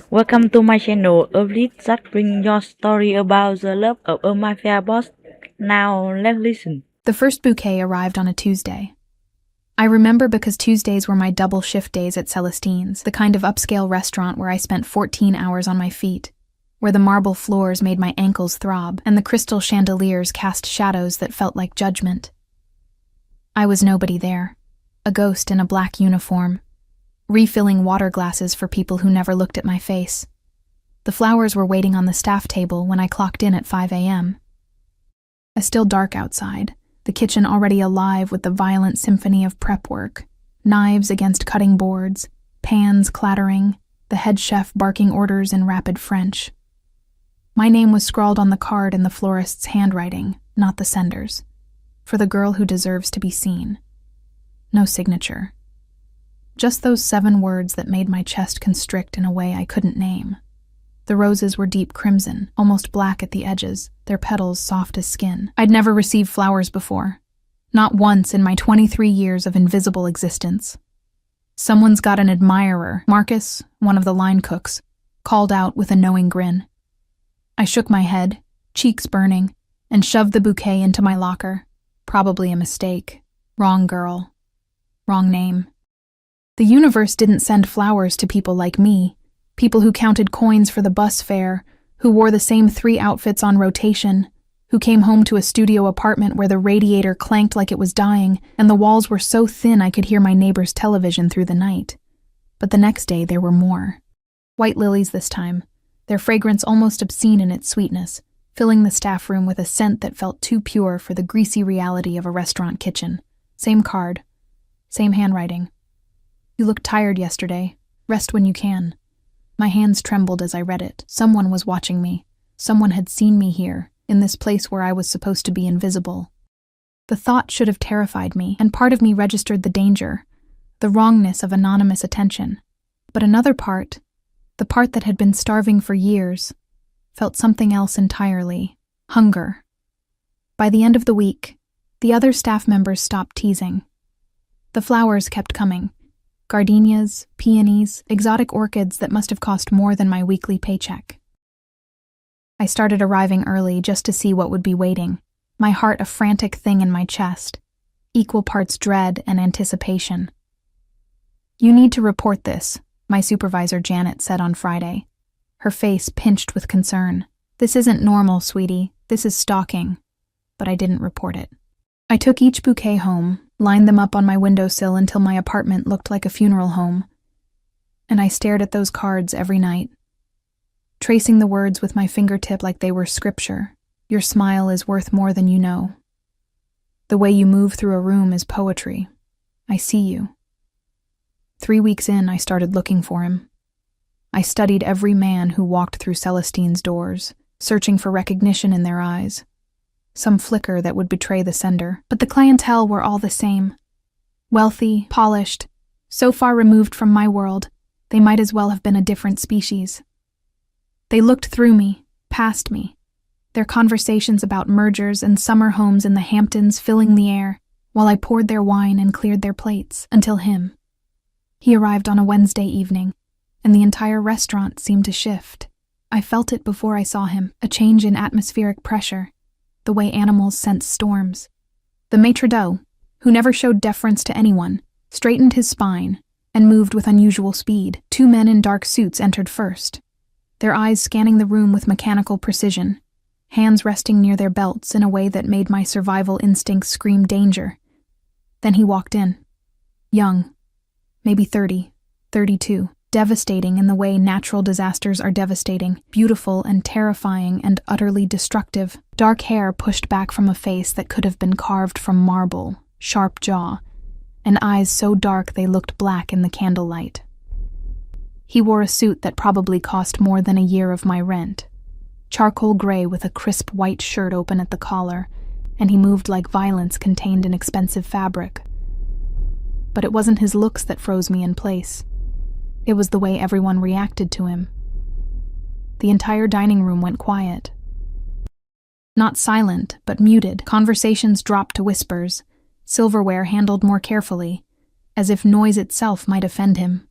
Welcome to my channel, a list that brings your story about the love of a mafia boss. Now let's listen. The first bouquet arrived on a Tuesday. I remember because Tuesdays were my double shift days at Celestine's, the kind of upscale restaurant where I spent 14 hours on my feet, where the marble floors made my ankles throb and the crystal chandeliers cast shadows that felt like judgment. I was nobody there, a ghost in a black uniform, refilling water glasses for people who never looked at my face. The flowers were waiting on the staff table when I clocked in at 5 a.m. It's still dark outside, the kitchen already alive with the violent symphony of prep work, knives against cutting boards, pans clattering, the head chef barking orders in rapid French. My name was scrawled on the card in the florist's handwriting, not the sender's, for the girl who deserves to be seen. No signature. Just those 7 words that made my chest constrict in a way I couldn't name. The roses were deep crimson, almost black at the edges, their petals soft as skin. I'd never received flowers before. Not once in my 23 years of invisible existence. Someone's got an admirer, Marcus, one of the line cooks, called out with a knowing grin. I shook my head, cheeks burning, and shoved the bouquet into my locker. Probably a mistake. Wrong girl. Wrong name. The universe didn't send flowers to people like me, people who counted coins for the bus fare, who wore the same 3 outfits on rotation, who came home to a studio apartment where the radiator clanked like it was dying and the walls were so thin I could hear my neighbor's television through the night. But the next day there were more. White lilies this time, their fragrance almost obscene in its sweetness, filling the staff room with a scent that felt too pure for the greasy reality of a restaurant kitchen. Same card, same handwriting. You looked tired yesterday. Rest when you can. My hands trembled as I read it. Someone was watching me. Someone had seen me here, in this place where I was supposed to be invisible. The thought should have terrified me, and part of me registered the danger, the wrongness of anonymous attention. But another part, the part that had been starving for years, felt something else entirely. Hunger. By the end of the week, the other staff members stopped teasing. The flowers kept coming. Gardenias, peonies, exotic orchids that must have cost more than my weekly paycheck. I started arriving early just to see what would be waiting, my heart a frantic thing in my chest, equal parts dread and anticipation. You need to report this, my supervisor Janet said on Friday, her face pinched with concern. This isn't normal, sweetie. This is stalking. But I didn't report it. I took each bouquet home, lined them up on my windowsill until my apartment looked like a funeral home. And I stared at those cards every night, tracing the words with my fingertip like they were scripture. Your smile is worth more than you know. The way you move through a room is poetry. I see you. 3 weeks in, I started looking for him. I studied every man who walked through Celestine's doors, searching for recognition in their eyes. Some flicker that would betray the sender, but the clientele were all the same. Wealthy, polished, so far removed from my world, they might as well have been a different species. They looked through me, past me, their conversations about mergers and summer homes in the Hamptons filling the air, while I poured their wine and cleared their plates, until him. He arrived on a Wednesday evening, and the entire restaurant seemed to shift. I felt it before I saw him, a change in atmospheric pressure, the way animals sense storms. The maître d'eau, who never showed deference to anyone, straightened his spine and moved with unusual speed. 2 men in dark suits entered first, their eyes scanning the room with mechanical precision, hands resting near their belts in a way that made my survival instincts scream danger. Then he walked in. Young, maybe 30, 32. Devastating in the way natural disasters are devastating, beautiful and terrifying and utterly destructive. Dark hair pushed back from a face that could have been carved from marble, sharp jaw, and eyes so dark they looked black in the candlelight. He wore a suit that probably cost more than a year of my rent, charcoal gray with a crisp white shirt open at the collar, and he moved like violence contained in expensive fabric. But it wasn't his looks that froze me in place. It was the way everyone reacted to him. The entire dining room went quiet. Not silent, but muted. Conversations dropped to whispers, silverware handled more carefully, as if noise itself might offend him.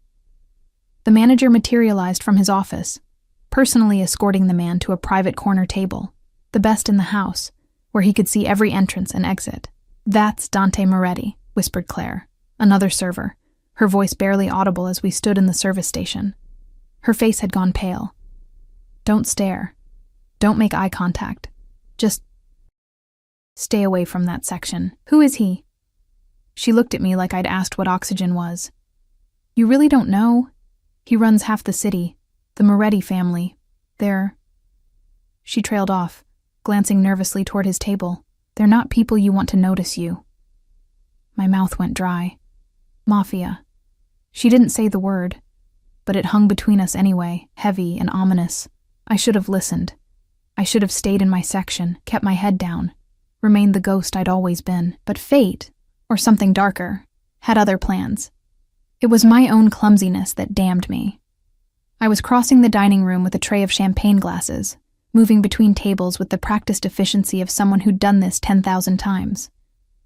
The manager materialized from his office, personally escorting the man to a private corner table, the best in the house, where he could see every entrance and exit. "That's Dante Moretti," whispered Claire, another server, her voice barely audible as we stood in the service station. Her face had gone pale. "Don't stare. Don't make eye contact. Just stay away from that section. Who is he?" She looked at me like I'd asked what oxygen was. "You really don't know? He runs half the city. The Moretti family. They're—" She trailed off, glancing nervously toward his table. "They're not people you want to notice you." My mouth went dry. Mafia. She didn't say the word, but it hung between us anyway, heavy and ominous. I should have listened. I should have stayed in my section, kept my head down, remained the ghost I'd always been. But fate, or something darker, had other plans. It was my own clumsiness that damned me. I was crossing the dining room with a tray of champagne glasses, moving between tables with the practiced efficiency of someone who'd done this 10,000 times.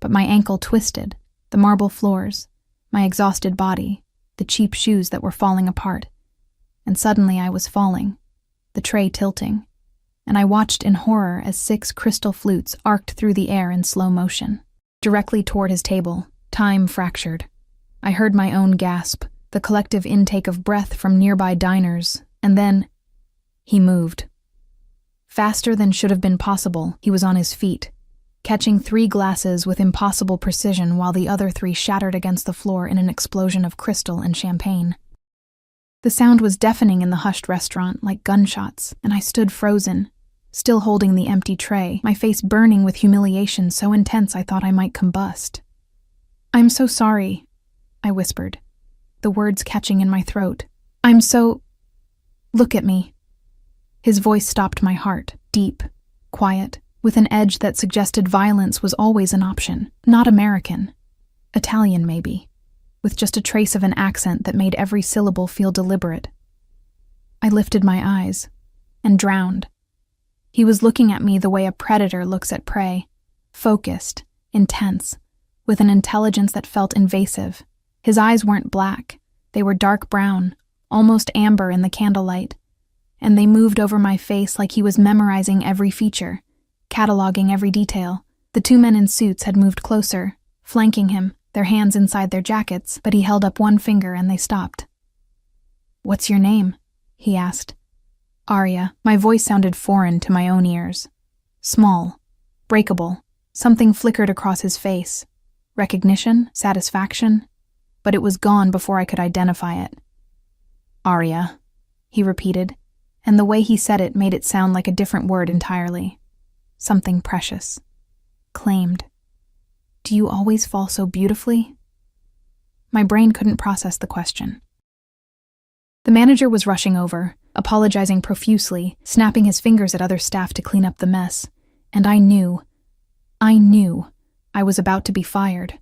But my ankle twisted, the marble floors, my exhausted body, the cheap shoes that were falling apart. And suddenly I was falling, the tray tilting, and I watched in horror as 6 crystal flutes arced through the air in slow motion. Directly toward his table, time fractured. I heard my own gasp, the collective intake of breath from nearby diners, and then he moved. Faster than should have been possible, he was on his feet, catching 3 glasses with impossible precision while the other 3 shattered against the floor in an explosion of crystal and champagne. The sound was deafening in the hushed restaurant, like gunshots, and I stood frozen, still holding the empty tray, my face burning with humiliation so intense I thought I might combust. "I'm so sorry," I whispered, the words catching in my throat. "I'm so... Look at me." His voice stopped my heart, deep, quiet, with an edge that suggested violence was always an option. Not American. Italian, maybe, with just a trace of an accent that made every syllable feel deliberate. I lifted my eyes, and drowned. He was looking at me the way a predator looks at prey, focused, intense, with an intelligence that felt invasive. His eyes weren't black, they were dark brown, almost amber in the candlelight, and they moved over my face like he was memorizing every feature, cataloging every detail. The 2 men in suits had moved closer, flanking him, their hands inside their jackets, but he held up one finger and they stopped. "What's your name?" he asked. "Arya." My voice sounded foreign to my own ears. Small, breakable, something flickered across his face. Recognition, satisfaction, but it was gone before I could identify it. "Arya," he repeated, and the way he said it made it sound like a different word entirely. Something precious. Claimed. "Do you always fall so beautifully?" My brain couldn't process the question. The manager was rushing over, apologizing profusely, snapping his fingers at other staff to clean up the mess, and I knew I was about to be fired.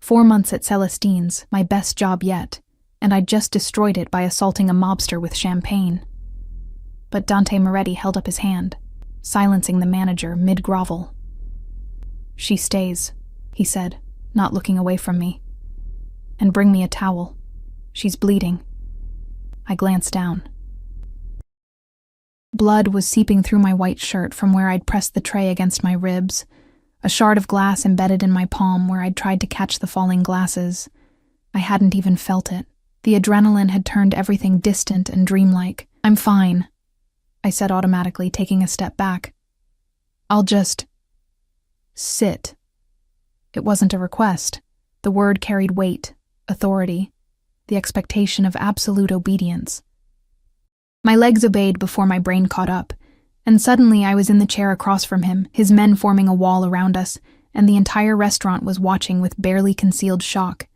4 months at Celestine's, my best job yet, and I'd just destroyed it by assaulting a mobster with champagne. But Dante Moretti held up his hand, silencing the manager mid-grovel. "She stays," he said, not looking away from me. "And bring me a towel. She's bleeding." I glanced down. Blood was seeping through my white shirt from where I'd pressed the tray against my ribs, a shard of glass embedded in my palm where I'd tried to catch the falling glasses. I hadn't even felt it. The adrenaline had turned everything distant and dreamlike. "I'm fine," I said automatically, taking a step back. "I'll just sit." It wasn't a request. The word carried weight, authority, the expectation of absolute obedience. My legs obeyed before my brain caught up, and suddenly I was in the chair across from him, his men forming a wall around us, and the entire restaurant was watching with barely concealed shock.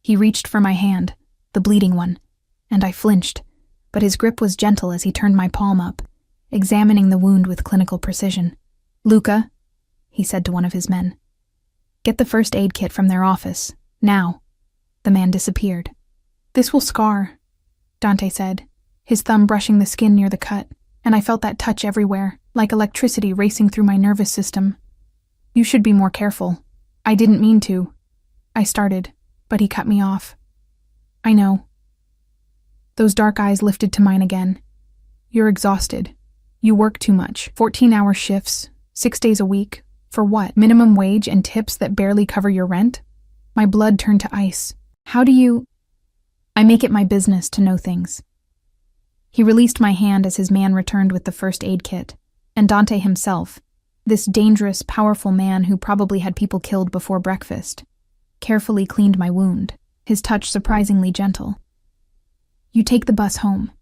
He reached for my hand, the bleeding one, and I flinched, but his grip was gentle as he turned my palm up, examining the wound with clinical precision. "Luca," he said to one of his men, "get the first aid kit from their office, now." The man disappeared. "This will scar," Dante said, his thumb brushing the skin near the cut, and I felt that touch everywhere, like electricity racing through my nervous system. "You should be more careful." "I didn't mean to," I started, but he cut me off. "I know." Those dark eyes lifted to mine again. You're exhausted. You work too much. 14-hour shifts, 6 days a week. For what? Minimum wage and tips that barely cover your rent? My blood turned to ice. How do you... I make it my business to know things. He released my hand as his man returned with the first aid kit. And Dante himself, this dangerous, powerful man who probably had people killed before breakfast, carefully cleaned my wound, his touch surprisingly gentle. You take the bus home.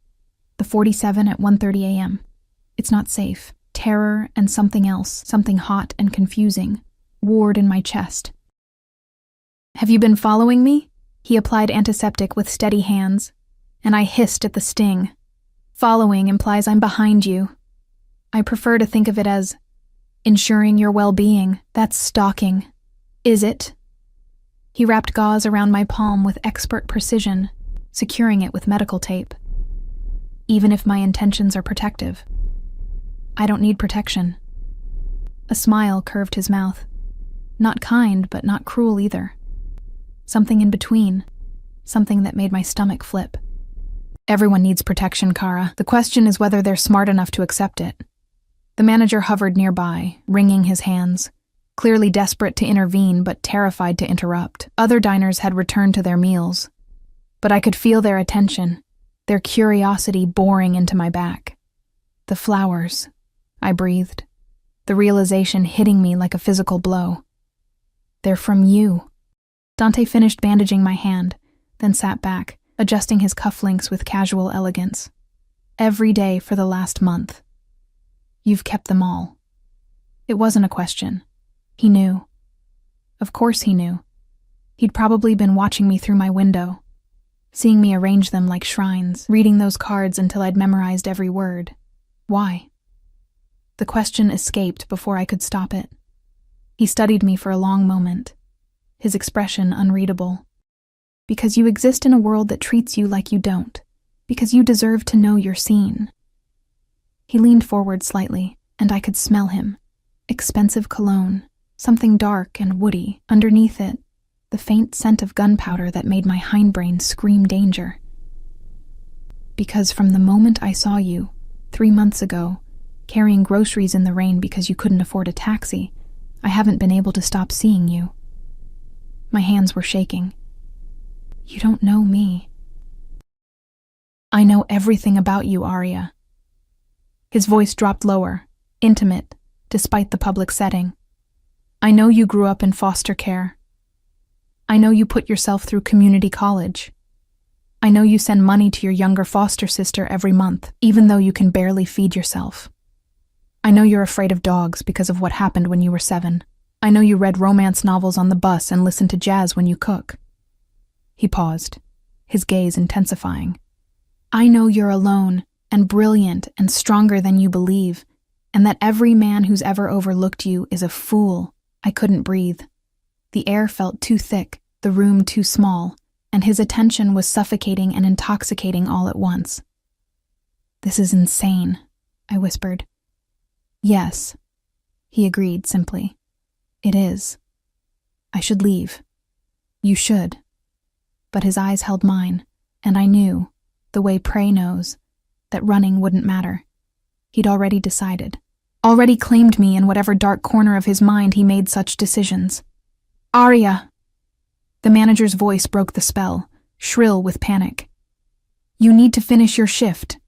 The 47 at 1:30 a.m. It's not safe. Terror and something else, something hot and confusing, warred in my chest. Have you been following me? He applied antiseptic with steady hands, and I hissed at the sting. Following implies I'm behind you. I prefer to think of it as ensuring your well-being. That's stalking. Is it? He wrapped gauze around my palm with expert precision, securing it with medical tape. Even if my intentions are protective. I don't need protection. A smile curved his mouth. Not kind, but not cruel either. Something in between. Something that made my stomach flip. Everyone needs protection, Kara. The question is whether they're smart enough to accept it. The manager hovered nearby, wringing his hands, clearly desperate to intervene but terrified to interrupt. Other diners had returned to their meals, but I could feel their attention, their curiosity boring into my back. The flowers, I breathed, the realization hitting me like a physical blow. They're from you. Dante finished bandaging my hand, then sat back, adjusting his cufflinks with casual elegance. Every day for the last month. You've kept them all. It wasn't a question. He knew. Of course he knew. He'd probably been watching me through my window, seeing me arrange them like shrines, reading those cards until I'd memorized every word. Why? The question escaped before I could stop it. He studied me for a long moment, his expression unreadable. Because you exist in a world that treats you like you don't. Because you deserve to know you're seen. He leaned forward slightly, and I could smell him. Expensive cologne, something dark and woody. Underneath it, the faint scent of gunpowder that made my hindbrain scream danger. Because from the moment I saw you, 3 months ago, carrying groceries in the rain because you couldn't afford a taxi, I haven't been able to stop seeing you. My hands were shaking. You don't know me. I know everything about you, Arya. His voice dropped lower, intimate, despite the public setting. I know you grew up in foster care. I know you put yourself through community college. I know you send money to your younger foster sister every month, even though you can barely feed yourself. I know you're afraid of dogs because of what happened when you were 7. I know you read romance novels on the bus and listen to jazz when you cook. He paused, his gaze intensifying. I know you're alone and brilliant and stronger than you believe, and that every man who's ever overlooked you is a fool. I couldn't breathe. The air felt too thick, the room too small, and his attention was suffocating and intoxicating all at once. This is insane, I whispered. Yes, he agreed simply. It is. I should leave. You should. But his eyes held mine, and I knew, the way prey knows, that running wouldn't matter. He'd already decided, already claimed me in whatever dark corner of his mind he made such decisions. Arya! The manager's voice broke the spell, shrill with panic. You need to finish your shift.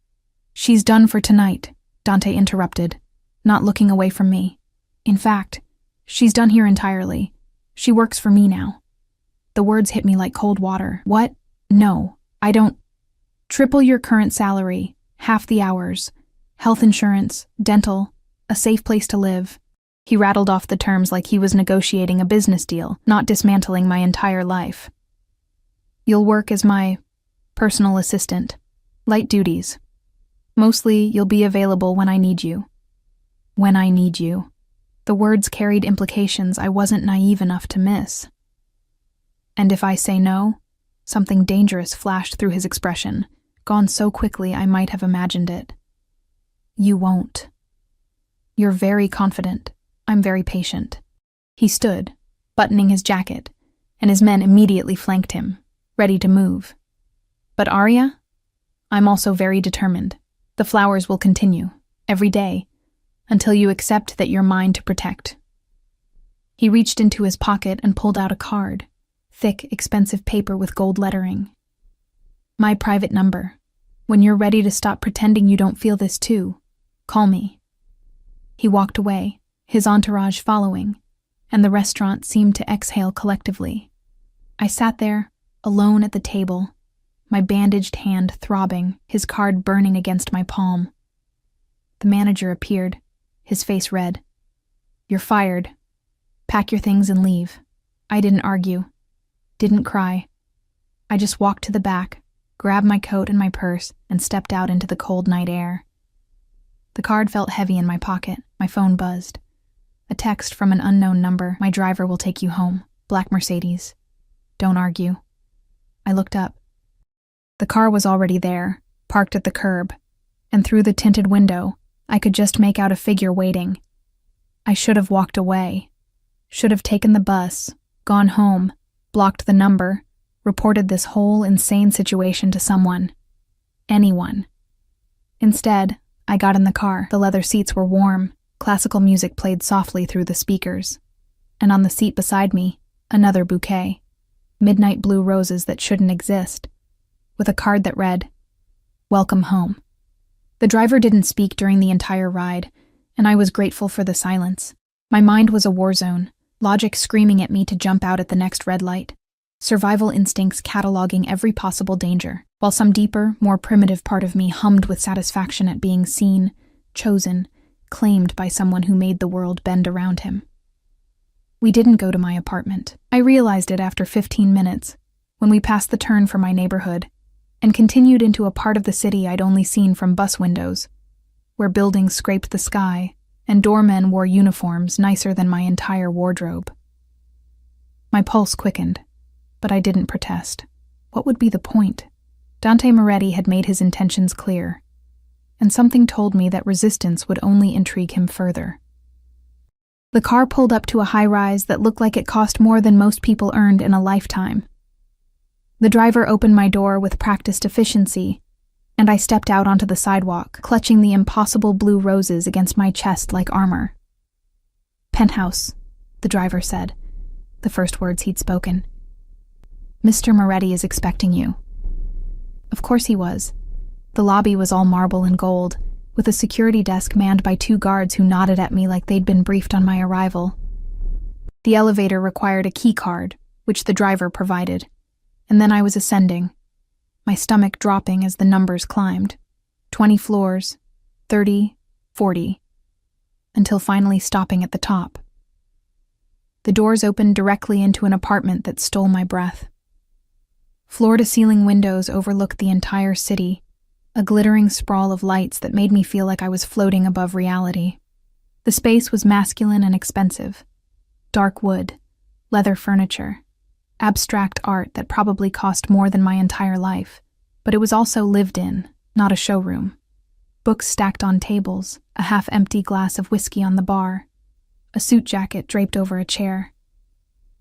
She's done for tonight, Dante interrupted, not looking away from me. In fact, she's done here entirely. She works for me now. The words hit me like cold water. What? No, I don't. Triple your current salary, half the hours, health insurance, dental, a safe place to live. He rattled off the terms like he was negotiating a business deal, not dismantling my entire life. You'll work as my personal assistant. Light duties. Mostly, you'll be available when I need you. When I need you. The words carried implications I wasn't naive enough to miss. And if I say no, something dangerous flashed through his expression, gone so quickly I might have imagined it. You won't. You're very confident. I'm very patient. He stood, buttoning his jacket, and his men immediately flanked him, ready to move. But Arya? I'm also very determined. The flowers will continue, every day, until you accept that you're mine to protect." He reached into his pocket and pulled out a card, thick, expensive paper with gold lettering. "My private number. When you're ready to stop pretending you don't feel this too, call me." He walked away, his entourage following, and the restaurant seemed to exhale collectively. I sat there, alone at the table, my bandaged hand throbbing, his card burning against my palm. The manager appeared, his face red. "You're fired. Pack your things and leave." I didn't argue, didn't cry. I just walked to the back, grabbed my coat and my purse, and stepped out into the cold night air. The card felt heavy in my pocket. My phone buzzed. A text from an unknown number. "My driver will take you home. Black Mercedes. Don't argue." I looked up. The car was already there, parked at the curb, and through the tinted window, I could just make out a figure waiting. I should have walked away. Should have taken the bus, gone home, blocked the number, reported this whole insane situation to someone. Anyone. Instead, I got in the car. The leather seats were warm. Classical music played softly through the speakers. And on the seat beside me, another bouquet. Midnight blue roses that shouldn't exist. With a card that read, "Welcome home." The driver didn't speak during the entire ride, and I was grateful for the silence. My mind was a war zone, logic screaming at me to jump out at the next red light, survival instincts cataloging every possible danger, while some deeper, more primitive part of me hummed with satisfaction at being seen, chosen, claimed by someone who made the world bend around him. We didn't go to my apartment. I realized it after 15 minutes, when we passed the turn for my neighborhood, and continued into a part of the city I'd only seen from bus windows, where buildings scraped the sky, and doormen wore uniforms nicer than my entire wardrobe. My pulse quickened, but I didn't protest. What would be the point? Dante Moretti had made his intentions clear, and something told me that resistance would only intrigue him further. The car pulled up to a high-rise that looked like it cost more than most people earned in a lifetime. The driver opened my door with practiced efficiency, and I stepped out onto the sidewalk, clutching the impossible blue roses against my chest like armor. "Penthouse," the driver said, the first words he'd spoken. "Mr. Moretti is expecting you." Of course he was. The lobby was all marble and gold, with a security desk manned by 2 guards who nodded at me like they'd been briefed on my arrival. The elevator required a key card, which the driver provided, and then I was ascending, my stomach dropping as the numbers climbed. 20 floors, 30, 40, until finally stopping at the top. The doors opened directly into an apartment that stole my breath. Floor-to-ceiling windows overlooked the entire city, a glittering sprawl of lights that made me feel like I was floating above reality. The space was masculine and expensive. Dark wood, leather furniture, abstract art that probably cost more than my entire life, but it was also lived in, not a showroom. Books stacked on tables, a half-empty glass of whiskey on the bar, a suit jacket draped over a chair.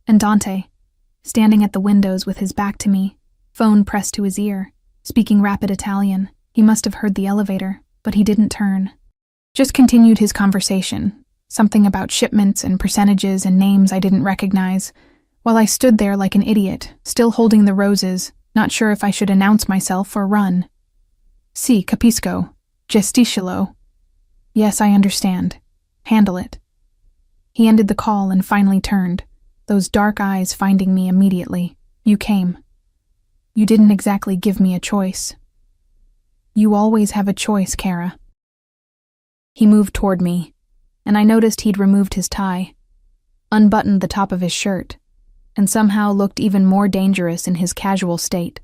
And Dante, standing at the windows with his back to me, phone pressed to his ear, speaking rapid Italian. He must have heard the elevator, but he didn't turn. Just continued his conversation, something about shipments and percentages and names I didn't recognize, while I stood there like an idiot, still holding the roses, not sure if I should announce myself or run. "Si, capisco. Gesticelo." "Yes, I understand. Handle it." He ended the call and finally turned, those dark eyes finding me immediately. "You came. You didn't exactly give me a choice." "You always have a choice, Kara." He moved toward me, and I noticed he'd removed his tie, unbuttoned the top of his shirt, and somehow looked even more dangerous in his casual state.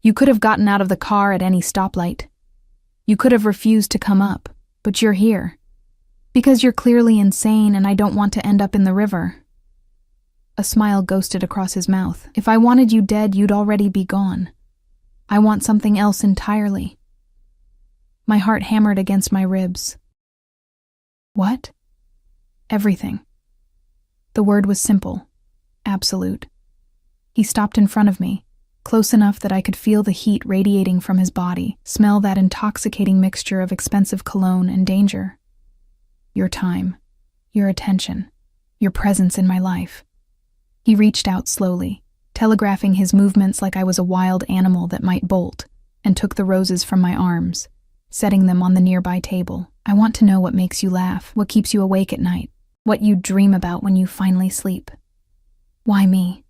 "You could have gotten out of the car at any stoplight. You could have refused to come up, but you're here. Because you're clearly insane and I don't want to end up in the river." A smile ghosted across his mouth. "If I wanted you dead, you'd already be gone. I want something else entirely." My heart hammered against my ribs. "What?" "Everything." The word was simple, absolute. He stopped in front of me, close enough that I could feel the heat radiating from his body, smell that intoxicating mixture of expensive cologne and danger. Your time, your attention, your presence in my life. He reached out slowly, telegraphing his movements like I was a wild animal that might bolt, and took the roses from my arms, setting them on the nearby table. I want to know what makes you laugh, what keeps you awake at night, what you dream about when you finally sleep. Why me?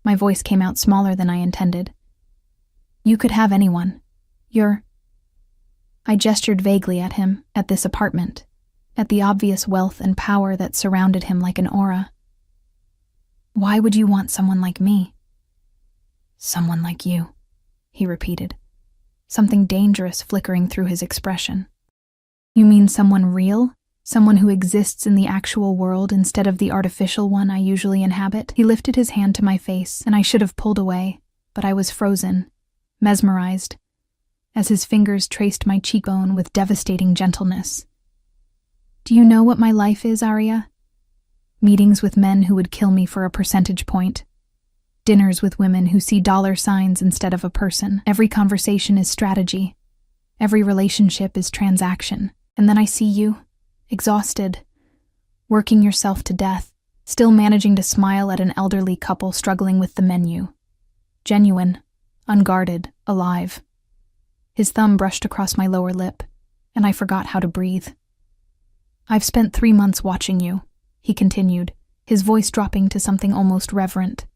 My voice came out smaller than I intended. You could have anyone. I gestured vaguely at him, at this apartment, at the obvious wealth and power that surrounded him like an aura. Why would you want someone like me? Someone like you, he repeated, something dangerous flickering through his expression. You mean someone real? Someone who exists in the actual world instead of the artificial one I usually inhabit? He lifted his hand to my face, and I should have pulled away, but I was frozen, mesmerized, as his fingers traced my cheekbone with devastating gentleness. Do you know what my life is, Arya? Meetings with men who would kill me for a percentage point. Dinners with women who see dollar signs instead of a person. Every conversation is strategy. Every relationship is transaction. And then I see you, exhausted, working yourself to death, still managing to smile at an elderly couple struggling with the menu. Genuine, unguarded, alive. His thumb brushed across my lower lip, and I forgot how to breathe. I've spent 3 months watching you, he continued, his voice dropping to something almost reverent.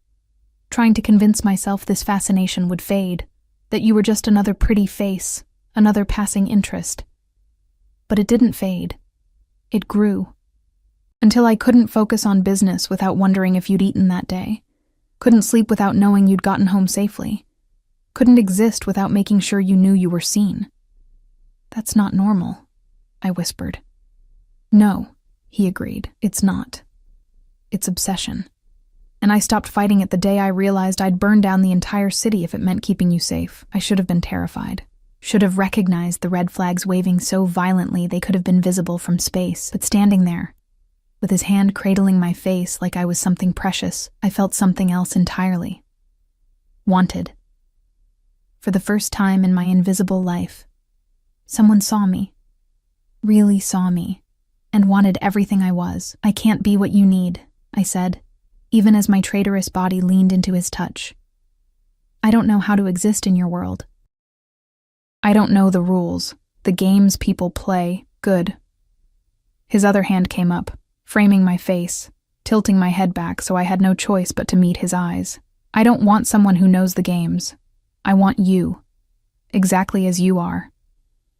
Trying to convince myself this fascination would fade, that you were just another pretty face, another passing interest. But it didn't fade. It grew. Until I couldn't focus on business without wondering if you'd eaten that day. Couldn't sleep without knowing you'd gotten home safely. Couldn't exist without making sure you knew you were seen. That's not normal, I whispered. No, he agreed. It's not. It's obsession. And I stopped fighting it the day I realized I'd burn down the entire city if it meant keeping you safe. I should have been terrified. Should have recognized the red flags waving so violently they could have been visible from space. But standing there, with his hand cradling my face like I was something precious, I felt something else entirely. Wanted. For the first time in my invisible life, someone saw me. Really saw me. And wanted everything I was. I can't be what you need, I said, even as my traitorous body leaned into his touch. I don't know how to exist in your world. I don't know the rules, the games people play. Good. His other hand came up, framing my face, tilting my head back so I had no choice but to meet his eyes. I don't want someone who knows the games. I want you. Exactly as you are.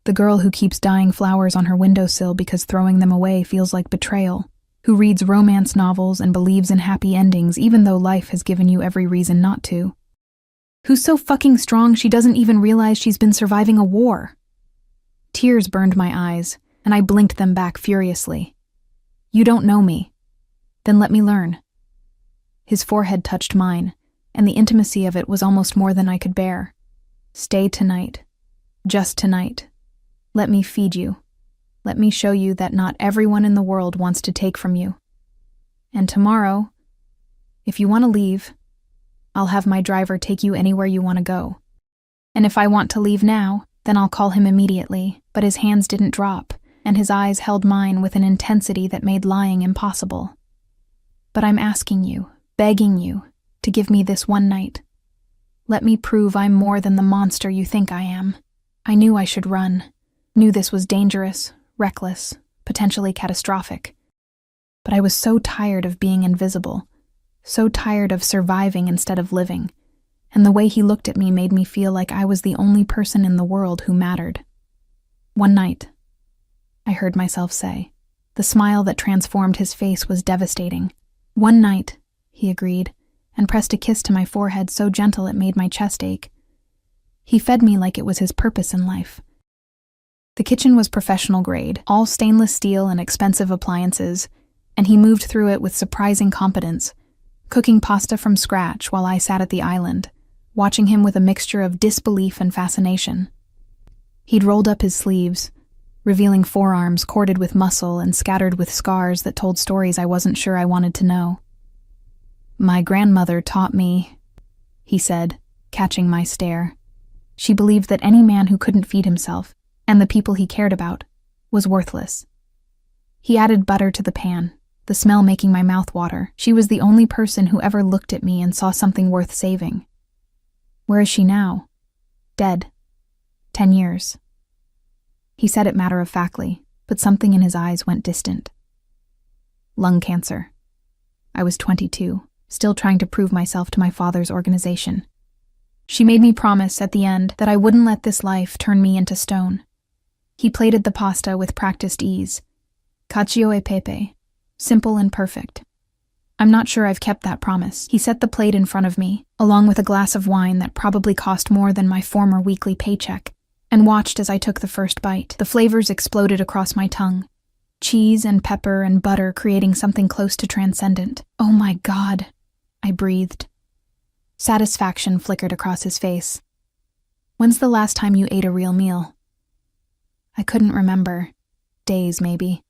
The girl who keeps dyeing flowers on her windowsill because throwing them away feels like betrayal, who reads romance novels and believes in happy endings even though life has given you every reason not to. Who's so fucking strong she doesn't even realize she's been surviving a war. Tears burned my eyes, and I blinked them back furiously. You don't know me. Then let me learn. His forehead touched mine, and the intimacy of it was almost more than I could bear. Stay tonight. Just tonight. Let me feed you. Let me show you that not everyone in the world wants to take from you. And tomorrow, if you want to leave, I'll have my driver take you anywhere you want to go. And if I want to leave now, then I'll call him immediately. But his hands didn't drop, and his eyes held mine with an intensity that made lying impossible. But I'm asking you, begging you, to give me this one night. Let me prove I'm more than the monster you think I am. I knew I should run. Knew this was dangerous, reckless, potentially catastrophic. But I was so tired of being invisible, so tired of surviving instead of living, and the way he looked at me made me feel like I was the only person in the world who mattered. One night, I heard myself say. The smile that transformed his face was devastating. One night, he agreed, and pressed a kiss to my forehead so gentle it made my chest ache. He fed me like it was his purpose in life. The kitchen was professional grade, all stainless steel and expensive appliances, and he moved through it with surprising competence, cooking pasta from scratch while I sat at the island, watching him with a mixture of disbelief and fascination. He'd rolled up his sleeves, revealing forearms corded with muscle and scattered with scars that told stories I wasn't sure I wanted to know. My grandmother taught me, he said, catching my stare. She believed that any man who couldn't feed himself, and the people he cared about, was worthless. He added butter to the pan, the smell making my mouth water. She was the only person who ever looked at me and saw something worth saving. Where is she now? Dead. 10 years. He said it matter-of-factly, but something in his eyes went distant. Lung cancer. I was 22, still trying to prove myself to my father's organization. She made me promise at the end that I wouldn't let this life turn me into stone. He plated the pasta with practiced ease. Cacio e pepe. Simple and perfect. I'm not sure I've kept that promise. He set the plate in front of me, along with a glass of wine that probably cost more than my former weekly paycheck, and watched as I took the first bite. The flavors exploded across my tongue. Cheese and pepper and butter creating something close to transcendent. Oh my God, I breathed. Satisfaction flickered across his face. When's the last time you ate a real meal? I couldn't remember. Days, maybe.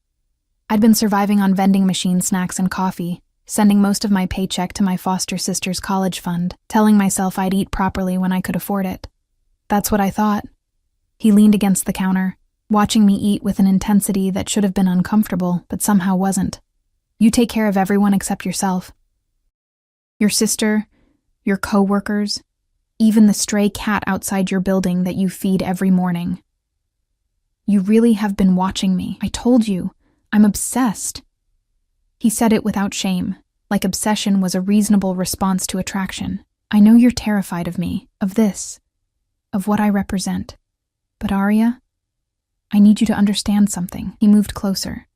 I'd been surviving on vending machine snacks and coffee, sending most of my paycheck to my foster sister's college fund, telling myself I'd eat properly when I could afford it. That's what I thought. He leaned against the counter, watching me eat with an intensity that should have been uncomfortable, but somehow wasn't. You take care of everyone except yourself. Your sister, your co-workers, even the stray cat outside your building that you feed every morning. You really have been watching me. I told you, I'm obsessed. He said it without shame, like obsession was a reasonable response to attraction. I know you're terrified of me, of this, of what I represent. But Arya, I need you to understand something. He moved closer,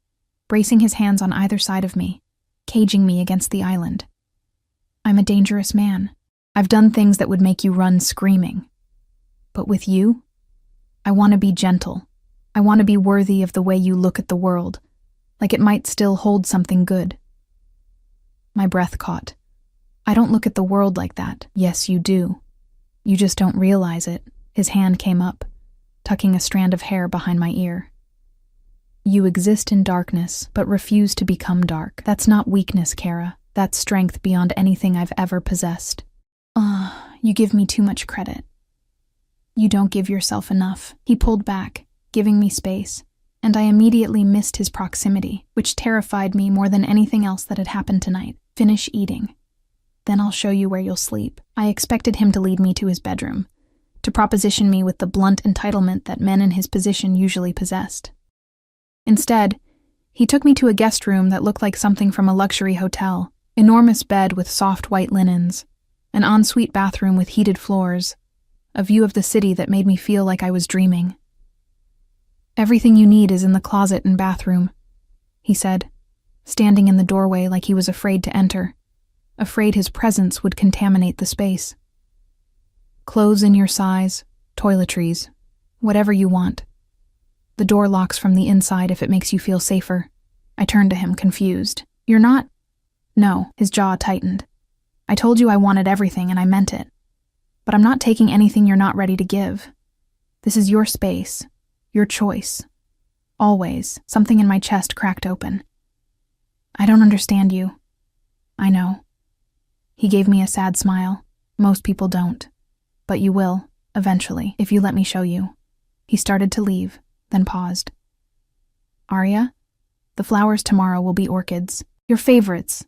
bracing his hands on either side of me, caging me against the island. I'm a dangerous man. I've done things that would make you run screaming. But with you, I want to be gentle. I want to be worthy of the way you look at the world, like it might still hold something good. My breath caught. I don't look at the world like that. Yes, you do. You just don't realize it. His hand came up, tucking a strand of hair behind my ear. You exist in darkness, but refuse to become dark. That's not weakness, Kara. That's strength beyond anything I've ever possessed. You give me too much credit. You don't give yourself enough. He pulled back, giving me space, and I immediately missed his proximity, which terrified me more than anything else that had happened tonight. Finish eating. Then I'll show you where you'll sleep. I expected him to lead me to his bedroom, to proposition me with the blunt entitlement that men in his position usually possessed. Instead, he took me to a guest room that looked like something from a luxury hotel. Enormous bed with soft white linens, an ensuite bathroom with heated floors, a view of the city that made me feel like I was dreaming. Everything you need is in the closet and bathroom, he said, standing in the doorway like he was afraid to enter, afraid his presence would contaminate the space. Clothes in your size, toiletries, whatever you want. The door locks from the inside if it makes you feel safer. I turned to him, confused. You're not? No, his jaw tightened. I told you I wanted everything and I meant it. But I'm not taking anything you're not ready to give. This is your space, your choice. Always. Something in my chest cracked open. I don't understand you. I know. He gave me a sad smile. Most people don't. But you will, eventually, if you let me show you. He started to leave, then paused. Arya, the flowers tomorrow will be orchids. Your favorites.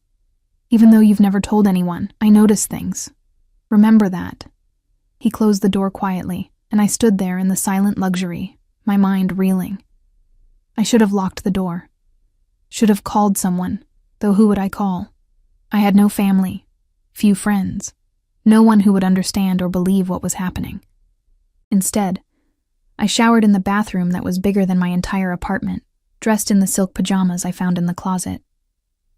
Even though you've never told anyone, I notice things. Remember that. He closed the door quietly, and I stood there in the silent luxury, my mind reeling. I should have locked the door. Should have called someone, though who would I call? I had no family, few friends, no one who would understand or believe what was happening. Instead, I showered in the bathroom that was bigger than my entire apartment, dressed in the silk pajamas I found in the closet.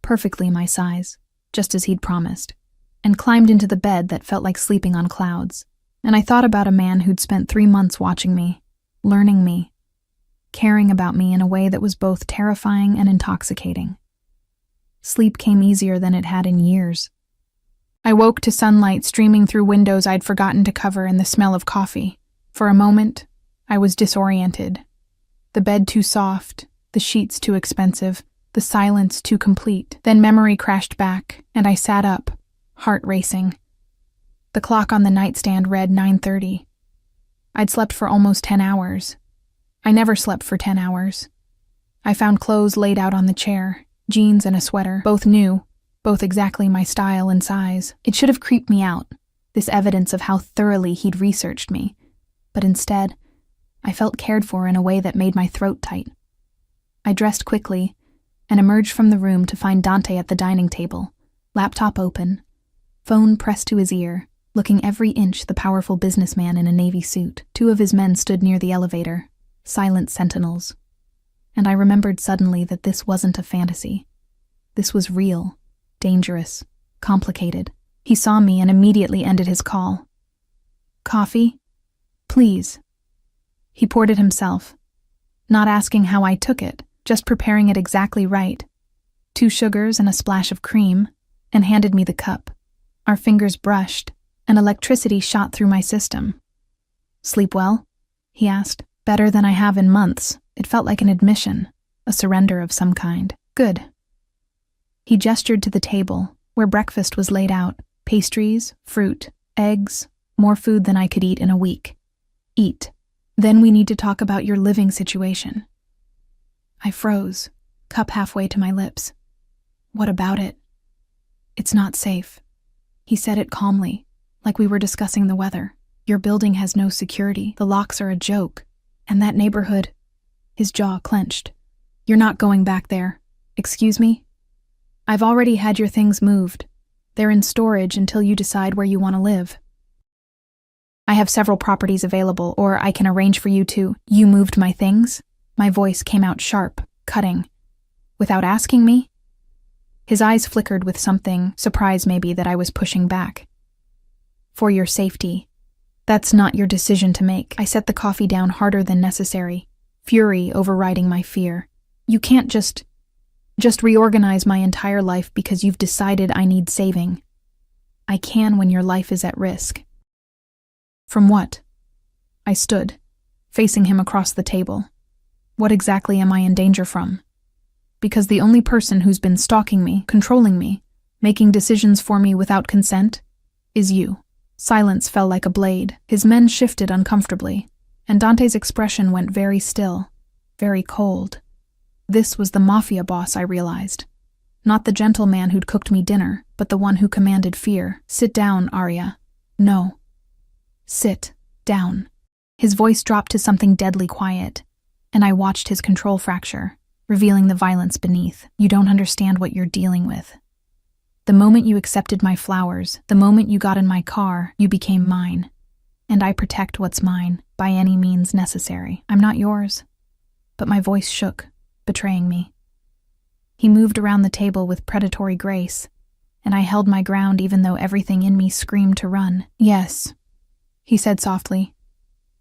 Perfectly my size, just as he'd promised, and climbed into the bed that felt like sleeping on clouds. And I thought about a man who'd spent 3 months watching me, learning me, caring about me in a way that was both terrifying and intoxicating. Sleep came easier than it had in years. I woke to sunlight streaming through windows I'd forgotten to cover and the smell of coffee. For a moment, I was disoriented. The bed too soft, the sheets too expensive, the silence too complete. Then memory crashed back, and I sat up, heart racing. The clock on the nightstand read 9:30. I'd slept for almost 10 hours. I never slept for 10 hours. I found clothes laid out on the chair, jeans and a sweater, both new, both exactly my style and size. It should have creeped me out, this evidence of how thoroughly he'd researched me, but instead, I felt cared for in a way that made my throat tight. I dressed quickly and emerged from the room to find Dante at the dining table, laptop open, phone pressed to his ear, looking every inch the powerful businessman in a navy suit. 2 of his men stood near the elevator, silent sentinels. And I remembered suddenly that this wasn't a fantasy. This was real, dangerous, complicated. He saw me and immediately ended his call. "Coffee? Please." He poured it himself, not asking how I took it, just preparing it exactly right. 2 sugars and a splash of cream, and handed me the cup. Our fingers brushed, and electricity shot through my system. "Sleep well?" he asked. "Better than I have in months." It felt like an admission, a surrender of some kind. "Good." He gestured to the table, where breakfast was laid out, pastries, fruit, eggs, more food than I could eat in a week. "Eat. Then we need to talk about your living situation." I froze, cup halfway to my lips. "What about it?" "It's not safe." He said it calmly, like we were discussing the weather. "Your building has no security. The locks are a joke. And that neighborhood..." His jaw clenched. "You're not going back there." "Excuse me?" "I've already had your things moved. They're in storage until you decide where you want to live. I have several properties available, or I can arrange for you to..." "You moved my things?" My voice came out sharp, cutting. "Without asking me?" His eyes flickered with something, surprise maybe, that I was pushing back. "For your safety. That's not your decision to make." I set the coffee down harder than necessary, fury overriding my fear. "You can't just reorganize my entire life because you've decided I need saving. I can when your life is at risk." "From what?" I stood, facing him across the table. "What exactly am I in danger from?" "Because the only person who's been stalking me, controlling me, making decisions for me without consent, is you." Silence fell like a blade. His men shifted uncomfortably, and Dante's expression went very still, very cold. This was the Mafia boss, I realized. Not the gentleman who'd cooked me dinner, but the one who commanded fear. "Sit down, Arya." "No." "Sit down." His voice dropped to something deadly quiet, and I watched his control fracture, revealing the violence beneath. "You don't understand what you're dealing with. The moment you accepted my flowers, the moment you got in my car, you became mine. And I protect what's mine, by any means necessary. I'm not yours." But my voice shook, betraying me. He moved around the table with predatory grace, and I held my ground even though everything in me screamed to run. "Yes," he said softly,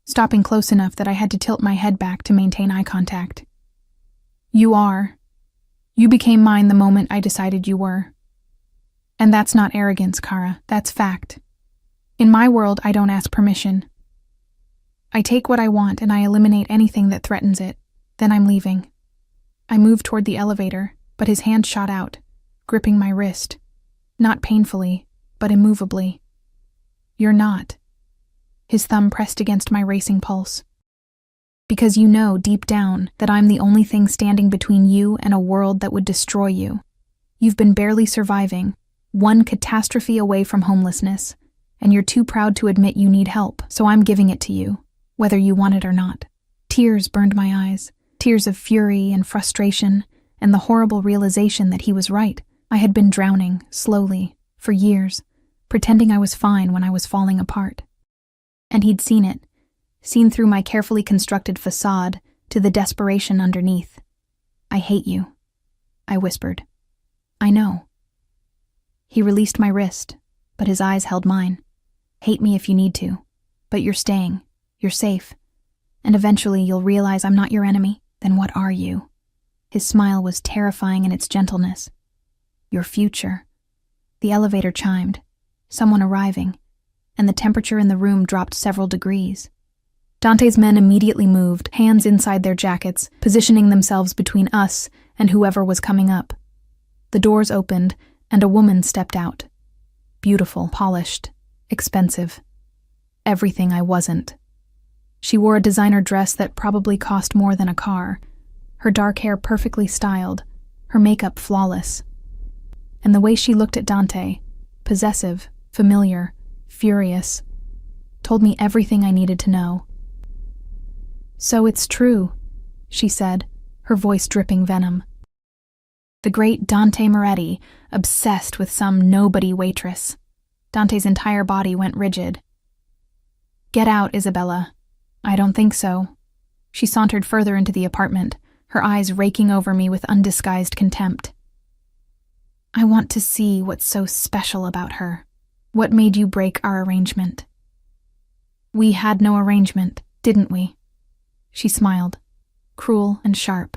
stopping close enough that I had to tilt my head back to maintain eye contact. "You are. You became mine the moment I decided you were. And that's not arrogance, Kara. That's fact. In my world, I don't ask permission. I take what I want and I eliminate anything that threatens it. Then I'm leaving." I moved toward the elevator, but his hand shot out, gripping my wrist. Not painfully, but immovably. "You're not." His thumb pressed against my racing pulse. "Because you know, deep down, that I'm the only thing standing between you and a world that would destroy you. You've been barely surviving, one catastrophe away from homelessness, and you're too proud to admit you need help, so I'm giving it to you, whether you want it or not." Tears burned my eyes, tears of fury and frustration, and the horrible realization that he was right. I had been drowning, slowly, for years, pretending I was fine when I was falling apart. And he'd seen it, seen through my carefully constructed facade to the desperation underneath. "I hate you," I whispered. "I know." He released my wrist, but his eyes held mine. "Hate me if you need to, but you're staying. You're safe. And eventually you'll realize I'm not your enemy. Then what are you?" His smile was terrifying in its gentleness. "Your future." The elevator chimed, someone arriving, and the temperature in the room dropped several degrees. Dante's men immediately moved, hands inside their jackets, positioning themselves between us and whoever was coming up. The doors opened, and a woman stepped out. Beautiful, polished, expensive. Everything I wasn't. She wore a designer dress that probably cost more than a car, her dark hair perfectly styled, her makeup flawless. And the way she looked at Dante, possessive, familiar, furious, told me everything I needed to know. "So it's true," she said, her voice dripping venom. The great Dante Moretti, obsessed with some nobody waitress. Dante's entire body went rigid. "Get out, Isabella." "I don't think so." She sauntered further into the apartment, her eyes raking over me with undisguised contempt. "I want to see what's so special about her. What made you break our arrangement?" "We had no arrangement, didn't we?" She smiled, cruel and sharp.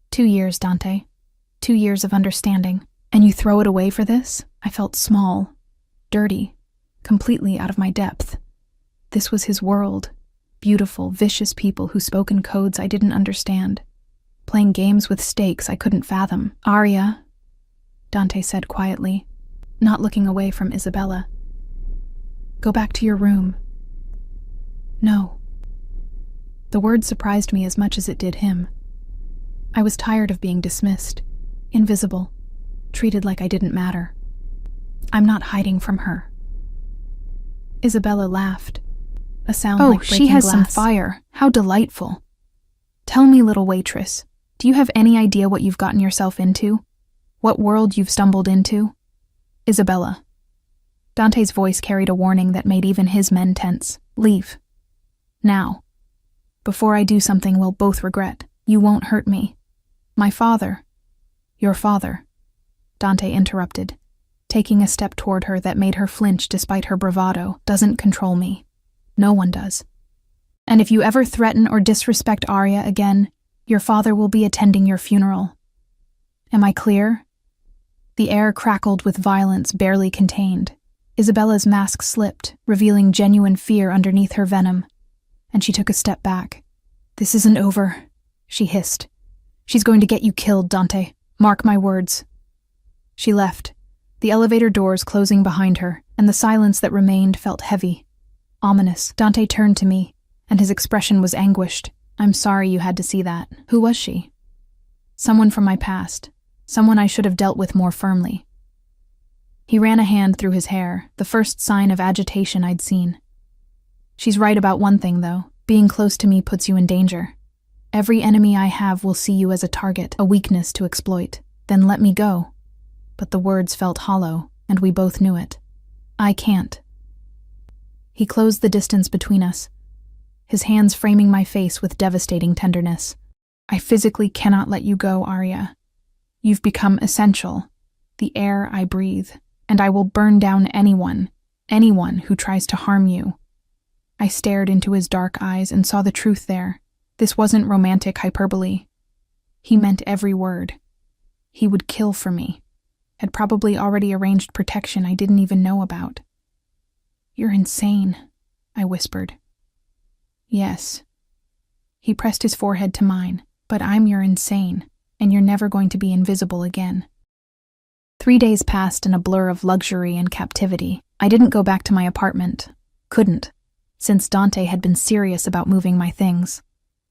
2 years, Dante. 2 years of understanding. And you throw it away for this? I felt small, dirty, completely out of my depth. This was his world. Beautiful, vicious people who spoke in codes I didn't understand. Playing games with stakes I couldn't fathom. "Arya," Dante said quietly, not looking away from Isabella. "Go back to your room." "No." The word surprised me as much as it did him. I was tired of being dismissed, invisible, treated like I didn't matter. "I'm not hiding from her." Isabella laughed, a sound like breaking glass. "Oh, she has some fire. How delightful. Tell me, little waitress, do you have any idea what you've gotten yourself into? What world you've stumbled into?" "Isabella." Dante's voice carried a warning that made even his men tense. "Leave. Now. Before I do something we'll both regret. You won't hurt me." "My father." "Your father," Dante interrupted, taking a step toward her that made her flinch despite her bravado, "doesn't control me. No one does. And if you ever threaten or disrespect Arya again, your father will be attending your funeral. Am I clear?" The air crackled with violence barely contained. Isabella's mask slipped, revealing genuine fear underneath her venom, and she took a step back. "This isn't over," she hissed. "She's going to get you killed, Dante. Mark my words." She left, the elevator doors closing behind her, and the silence that remained felt heavy, ominous. Dante turned to me, and his expression was anguished. "I'm sorry you had to see that." "Who was she?" "Someone from my past. Someone I should have dealt with more firmly." He ran a hand through his hair, the first sign of agitation I'd seen. "She's right about one thing, though. Being close to me puts you in danger. Every enemy I have will see you as a target, a weakness to exploit. Then let me go." But the words felt hollow, and we both knew it. "I can't." He closed the distance between us, his hands framing my face with devastating tenderness. "I physically cannot let you go, Arya. You've become essential, the air I breathe, and I will burn down anyone who tries to harm you." I stared into his dark eyes and saw the truth there. This wasn't romantic hyperbole. He meant every word. He would kill for me, had probably already arranged protection I didn't even know about. "You're insane," I whispered. "Yes." He pressed his forehead to mine. "But I'm your insane, and you're never going to be invisible again." 3 days passed in a blur of luxury and captivity. I didn't go back to my apartment. Couldn't, since Dante had been serious about moving my things.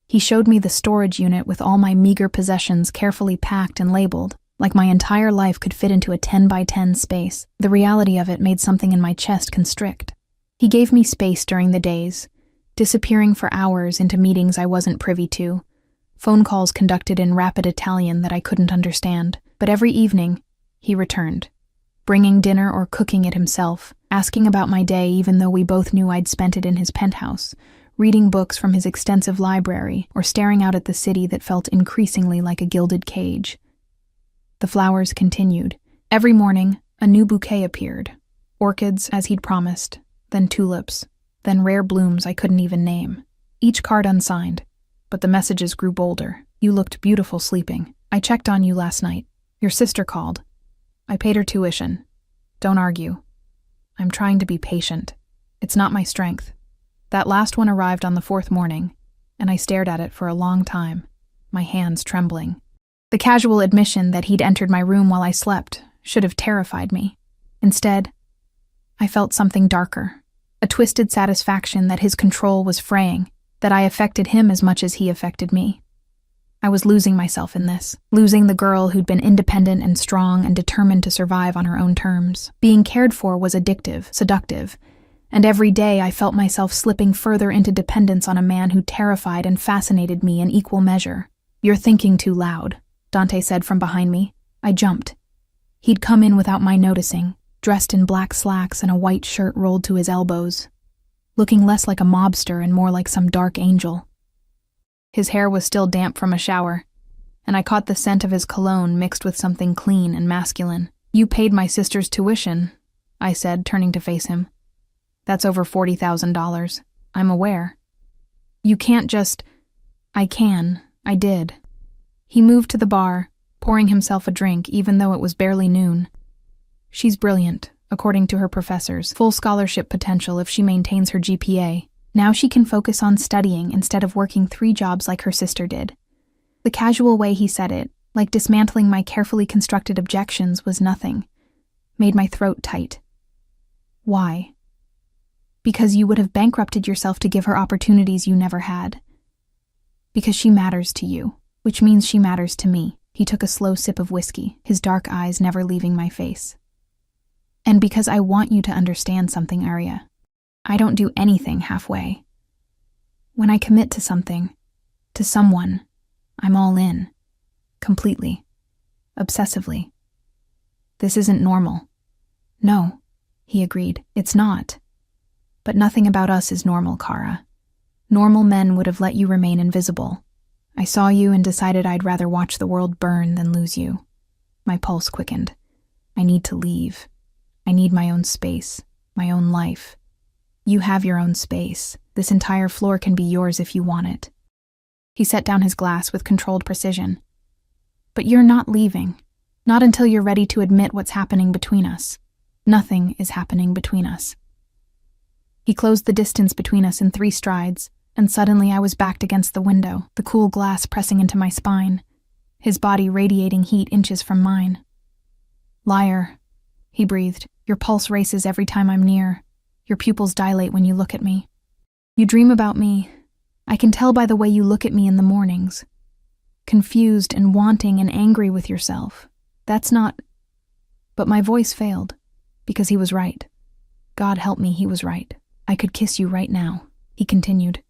He showed me the storage unit with all my meager possessions carefully packed and labeled, like my entire life could fit into a 10 by 10 space. The reality of it made something in my chest constrict. He gave me space during the days, disappearing for hours into meetings I wasn't privy to, phone calls conducted in rapid Italian that I couldn't understand. But every evening, he returned, bringing dinner or cooking it himself, asking about my day even though we both knew I'd spent it in his penthouse, reading books from his extensive library, or staring out at the city that felt increasingly like a gilded cage. The flowers continued. Every morning, a new bouquet appeared. Orchids, as he'd promised, then tulips, then rare blooms I couldn't even name. Each card unsigned, but the messages grew bolder. "You looked beautiful sleeping. I checked on you last night. Your sister called. I paid her tuition. Don't argue. I'm trying to be patient. It's not my strength." That last one arrived on the 4th morning, and I stared at it for a long time, my hands trembling. The casual admission that he'd entered my room while I slept should have terrified me. Instead, I felt something darker, a twisted satisfaction that his control was fraying, that I affected him as much as he affected me. I was losing myself in this, losing the girl who'd been independent and strong and determined to survive on her own terms. Being cared for was addictive, seductive, and every day I felt myself slipping further into dependence on a man who terrified and fascinated me in equal measure. "You're thinking too loud," Dante said from behind me. I jumped. He'd come in without my noticing, dressed in black slacks and a white shirt rolled to his elbows, looking less like a mobster and more like some dark angel. His hair was still damp from a shower, and I caught the scent of his cologne mixed with something clean and masculine. "You paid my sister's tuition," I said, turning to face him. "That's over $40,000. I'm aware." "You can't just—" "I can. I did." He moved to the bar, pouring himself a drink even though it was barely noon. "She's brilliant, according to her professors. Full scholarship potential if she maintains her GPA. Now she can focus on studying instead of working 3 jobs like her sister did." The casual way he said it, like dismantling my carefully constructed objections, was nothing. Made my throat tight. "Why?" "Because you would have bankrupted yourself to give her opportunities you never had. Because she matters to you, which means she matters to me." He took a slow sip of whiskey, his dark eyes never leaving my face. "And because I want you to understand something, Arya. I don't do anything halfway. When I commit to something, to someone, I'm all in. Completely. Obsessively. This isn't normal." "No," he agreed. "It's not. But nothing about us is normal, Kara. Normal men would have let you remain invisible. I saw you and decided I'd rather watch the world burn than lose you." My pulse quickened. "I need to leave. I need my own space, my own life. You have your own space. This entire floor can be yours if you want it." He set down his glass with controlled precision. "But you're not leaving. Not until you're ready to admit what's happening between us. Nothing is happening between us." He closed the distance between us in 3 strides, and suddenly I was backed against the window, the cool glass pressing into my spine, his body radiating heat inches from mine. "Liar," he breathed. "Your pulse races every time I'm near. Your pupils dilate when you look at me. You dream about me. I can tell by the way you look at me in the mornings. Confused and wanting and angry with yourself. That's not—" But my voice failed, because he was right. God help me, he was right. "I could kiss you right now," he continued,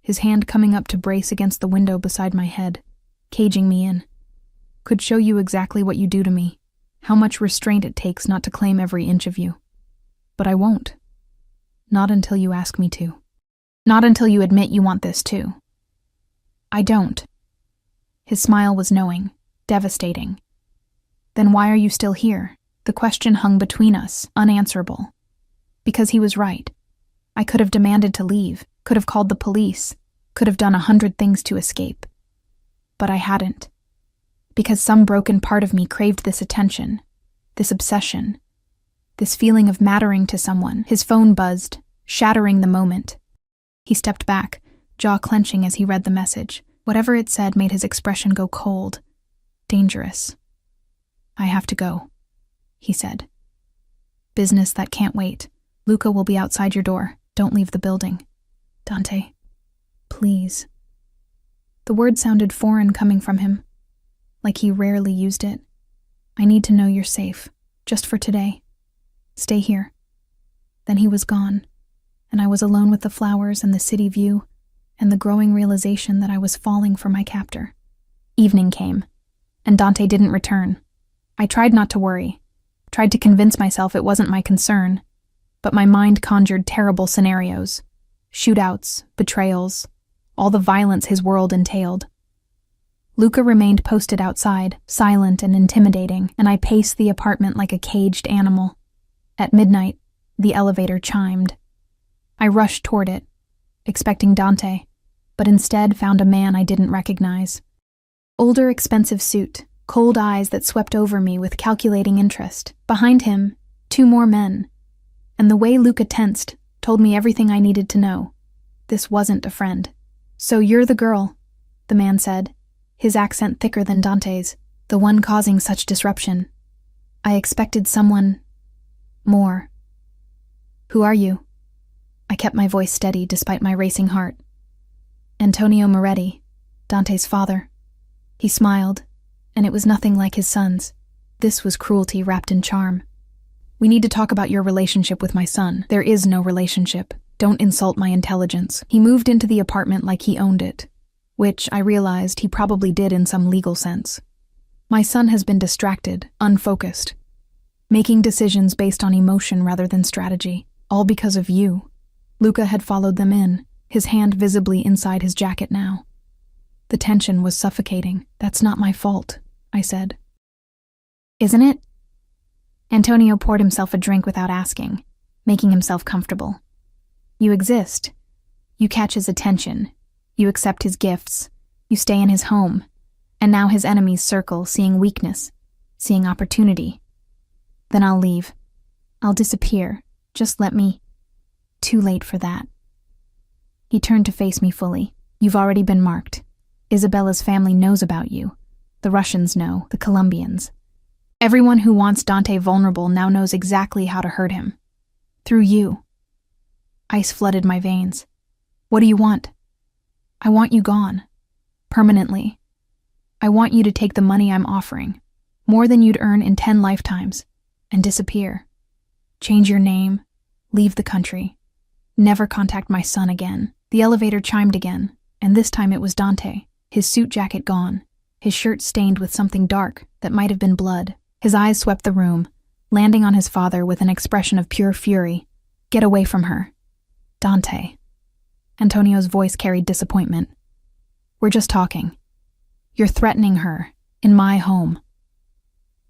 his hand coming up to brace against the window beside my head, caging me in. "Could show you exactly what you do to me, how much restraint it takes not to claim every inch of you. But I won't. Not until you ask me to. Not until you admit you want this too." "I don't." His smile was knowing, devastating. "Then why are you still here?" The question hung between us, unanswerable. Because he was right. I could have demanded to leave, could have called the police, could have done 100 things to escape. But I hadn't. Because some broken part of me craved this attention, this obsession, this feeling of mattering to someone. His phone buzzed, shattering the moment. He stepped back, jaw clenching as he read the message. Whatever it said made his expression go cold, dangerous. "I have to go," he said. "Business that can't wait. Luca will be outside your door. Don't leave the building. Dante, please." The word sounded foreign coming from him, like he rarely used it. "I need to know you're safe, just for today. Stay here." Then he was gone, and I was alone with the flowers and the city view, and the growing realization that I was falling for my captor. Evening came, and Dante didn't return. I tried not to worry, tried to convince myself it wasn't my concern, but my mind conjured terrible scenarios. Shootouts, betrayals, all the violence his world entailed. Luca remained posted outside, silent and intimidating, and I paced the apartment like a caged animal. At midnight, the elevator chimed. I rushed toward it, expecting Dante, but instead found a man I didn't recognize. Older, expensive suit, cold eyes that swept over me with calculating interest. Behind him, 2 more men. And the way Luca tensed told me everything I needed to know. This wasn't a friend. "So you're the girl," the man said, his accent thicker than Dante's, "the one causing such disruption. I expected someone more." Who are you? I kept my voice steady despite my racing heart. Antonio Moretti, Dante's father. He smiled, and it was nothing like his son's. This was cruelty wrapped in charm. We need to talk about your relationship with my son. There is no relationship. Don't insult my intelligence. He moved into the apartment like he owned it, which I realized he probably did in some legal sense. My son has been distracted, unfocused, making decisions based on emotion rather than strategy, all because of you. Luca had followed them in, his hand visibly inside his jacket now. The tension was suffocating. That's not my fault, I said. Isn't it? Antonio poured himself a drink without asking, making himself comfortable. You exist. You catch his attention. You accept his gifts. You stay in his home. And now his enemies circle, seeing weakness, seeing opportunity. Then I'll leave. I'll disappear. Just let me. Too late for that. He turned to face me fully. You've already been marked. Isabella's family knows about you. The Russians know, the Colombians. Everyone who wants Dante vulnerable now knows exactly how to hurt him. Through you. Ice flooded my veins. What do you want? I want you gone. Permanently. I want you to take the money I'm offering, more than you'd earn in 10 lifetimes, and disappear. Change your name. Leave the country. Never contact my son again. The elevator chimed again, and this time it was Dante, his suit jacket gone, his shirt stained with something dark that might have been blood. His eyes swept the room, landing on his father with an expression of pure fury. Get away from her. Dante. Antonio's voice carried disappointment. We're just talking. You're threatening her, in my home.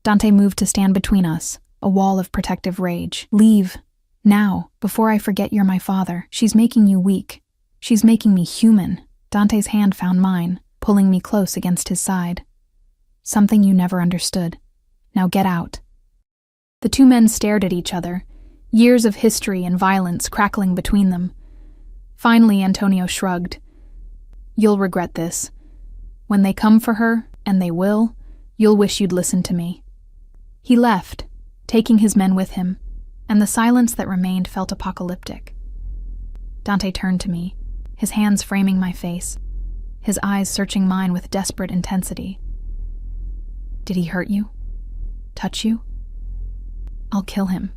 Dante moved to stand between us, a wall of protective rage. Leave. Now, before I forget you're my father. She's making you weak. She's making me human. Dante's hand found mine, pulling me close against his side. Something you never understood. Now get out. The two men stared at each other, years of history and violence crackling between them. Finally, Antonio shrugged. You'll regret this. When they come for her, and they will, you'll wish you'd listened to me. He left, taking his men with him, and the silence that remained felt apocalyptic. Dante turned to me, his hands framing my face, his eyes searching mine with desperate intensity. Did he hurt you? Touch you? I'll kill him.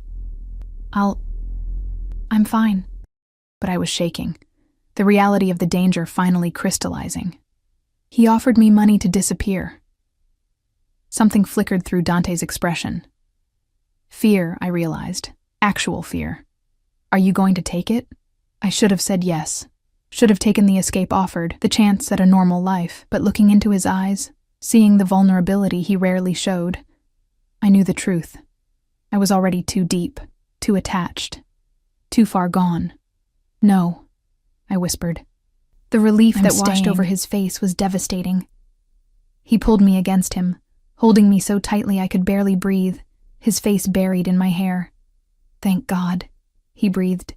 I'm fine. But I was shaking, the reality of the danger finally crystallizing. He offered me money to disappear. Something flickered through Dante's expression. Fear, I realized. Actual fear. Are you going to take it? I should have said yes. Should have taken the escape offered, the chance at a normal life, but looking into his eyes, seeing the vulnerability he rarely showed, I knew the truth. I was already too deep, too attached, too far gone. No, I whispered. The relief that washed over his face was devastating. He pulled me against him, holding me so tightly I could barely breathe, his face buried in my hair. Thank God, he breathed.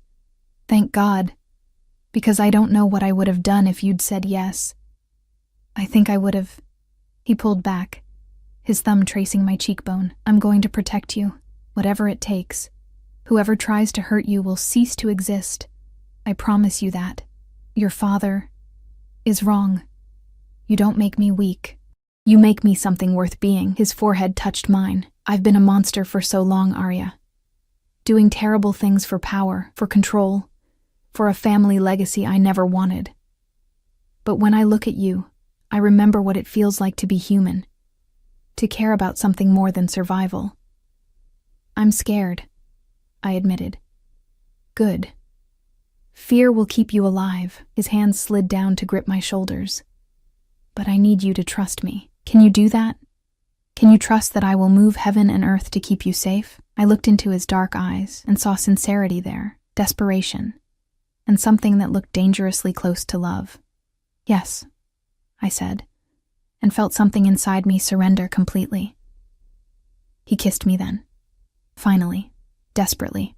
Thank God, because I don't know what I would have done if you'd said yes. I think I would have. He pulled back, his thumb tracing my cheekbone. I'm going to protect you, whatever it takes. Whoever tries to hurt you will cease to exist. I promise you that. Your father is wrong. You don't make me weak. You make me something worth being. His forehead touched mine. I've been a monster for so long, Arya. Doing terrible things for power, for control, for a family legacy I never wanted. But when I look at you, I remember what it feels like to be human, to care about something more than survival. I'm scared, I admitted. Good. Fear will keep you alive. His hands slid down to grip my shoulders. But I need you to trust me. Can you do that? Can you trust that I will move heaven and earth to keep you safe? I looked into his dark eyes and saw sincerity there, desperation, and something that looked dangerously close to love. Yes, I said, and felt something inside me surrender completely. He kissed me then. Finally, desperately,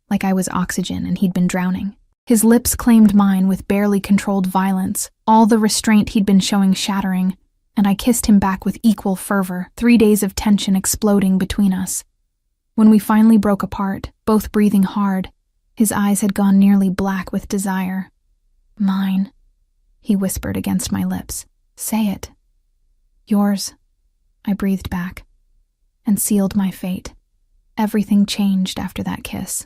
like I was oxygen and he'd been drowning. His lips claimed mine with barely controlled violence, all the restraint he'd been showing shattering, and I kissed him back with equal fervor, 3 days of tension exploding between us. When we finally broke apart, both breathing hard, His eyes had gone nearly black with desire. "Mine," he whispered against my lips. "Say it." "Yours," I breathed back, and sealed my fate. Everything changed after that kiss.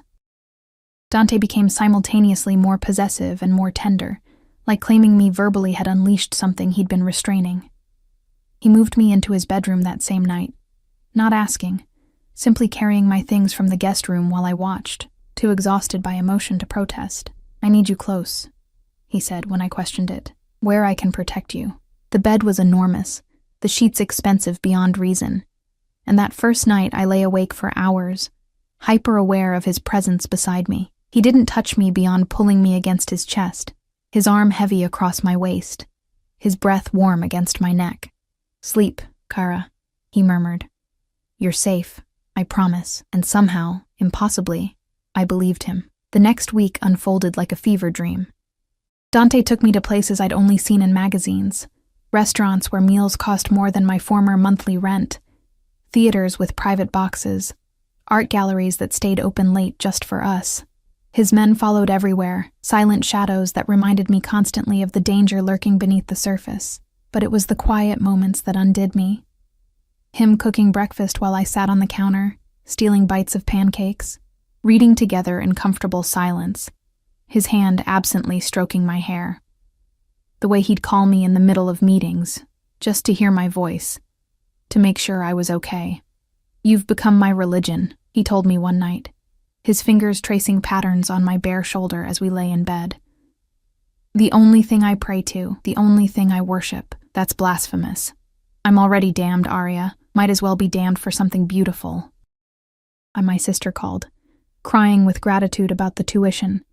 Dante became simultaneously more possessive and more tender, like claiming me verbally had unleashed something he'd been restraining. He moved me into his bedroom that same night, not asking, simply carrying my things from the guest room while I watched, too exhausted by emotion to protest. "I need you close," he said when I questioned it, "where I can protect you." The bed was enormous, the sheets expensive beyond reason, and that first night I lay awake for hours, hyper-aware of his presence beside me. He didn't touch me beyond pulling me against his chest, his arm heavy across my waist, his breath warm against my neck. "Sleep, Kara," he murmured. "You're safe, I promise." And somehow, impossibly, I believed him. The next week unfolded like a fever dream. Dante took me to places I'd only seen in magazines, restaurants where meals cost more than my former monthly rent, theaters with private boxes, art galleries that stayed open late just for us. His men followed everywhere, silent shadows that reminded me constantly of the danger lurking beneath the surface. But it was the quiet moments that undid me. Him cooking breakfast while I sat on the counter, stealing bites of pancakes, reading together in comfortable silence, his hand absently stroking my hair. The way he'd call me in the middle of meetings, just to hear my voice, to make sure I was okay. "You've become my religion," he told me one night, his fingers tracing patterns on my bare shoulder as we lay in bed. "The only thing I pray to, the only thing I worship, that's blasphemous. I'm already damned, Arya. Might as well be damned for something beautiful." My sister called, crying with gratitude about the tuition,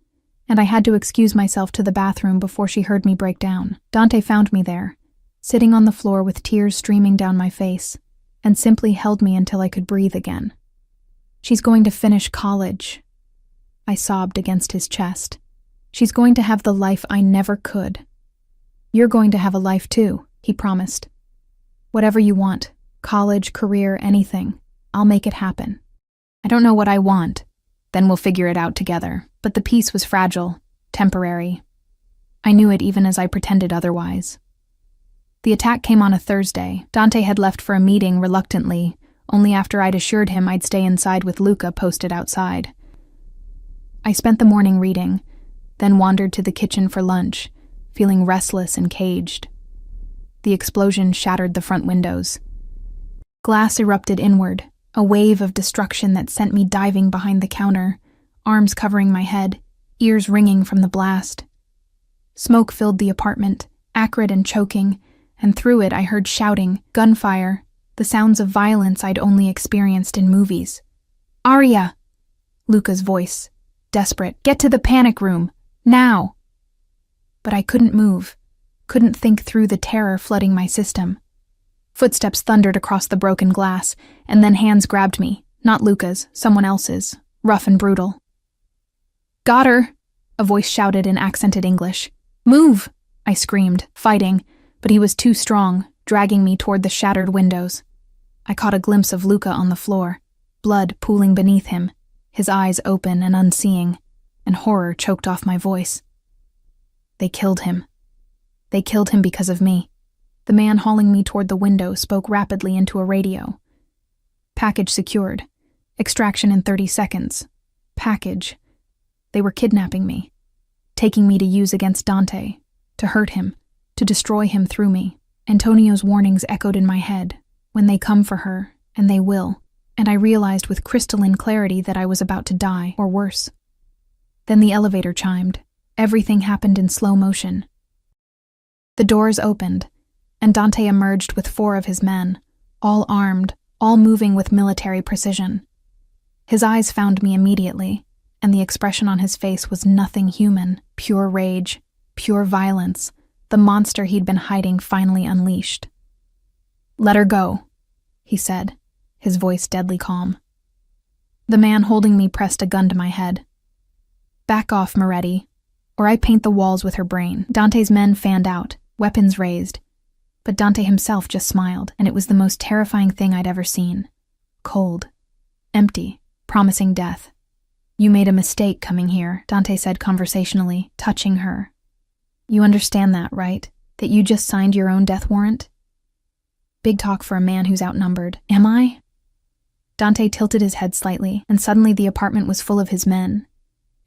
and I had to excuse myself to the bathroom before she heard me break down. Dante found me there, sitting on the floor with tears streaming down my face, and simply held me until I could breathe again. "She's going to finish college," I sobbed against his chest. "She's going to have the life I never could." "You're going to have a life too," he promised. "Whatever you want, college, career, anything, I'll make it happen. I don't know what I want, then we'll figure it out together." But the peace was fragile, temporary. I knew it even as I pretended otherwise. The attack came on a Thursday. Dante had left for a meeting reluctantly, only after I'd assured him I'd stay inside with Luca posted outside. I spent the morning reading, then wandered to the kitchen for lunch, feeling restless and caged. The explosion shattered the front windows. Glass erupted inward, a wave of destruction that sent me diving behind the counter, arms covering my head, ears ringing from the blast. Smoke filled the apartment, acrid and choking, and through it I heard shouting, gunfire, the sounds of violence I'd only experienced in movies. "Arya!" Luca's voice, desperate. "Get to the panic room, now!" But I couldn't move, couldn't think through the terror flooding my system. Footsteps thundered across the broken glass, and then hands grabbed me, not Luca's, someone else's, rough and brutal. "Got her!" a voice shouted in accented English. "Move!" I screamed, fighting, but he was too strong, dragging me toward the shattered windows. I caught a glimpse of Luca on the floor, blood pooling beneath him, his eyes open and unseeing, and horror choked off my voice. They killed him. They killed him because of me. The man hauling me toward the window spoke rapidly into a radio. "Package secured. Extraction in 30 seconds. Package." They were kidnapping me, taking me to use against Dante, to hurt him, to destroy him through me. Antonio's warnings echoed in my head. When they come for her, and they will, and I realized with crystalline clarity that I was about to die, or worse. Then the elevator chimed. Everything happened in slow motion. The doors opened, and Dante emerged with 4 of his men, all armed, all moving with military precision. His eyes found me immediately, and the expression on his face was nothing human, pure rage, pure violence, the monster he'd been hiding finally unleashed. "Let her go," he said, his voice deadly calm. The man holding me pressed a gun to my head. "Back off, Moretti, or I paint the walls with her brain." Dante's men fanned out, weapons raised, but Dante himself just smiled, and it was the most terrifying thing I'd ever seen. Cold, empty, promising death. You made a mistake coming here, Dante said conversationally, touching her. You understand that, right? That you just signed your own death warrant? Big talk for a man who's outnumbered. Am I? Dante tilted his head slightly, and suddenly the apartment was full of his men,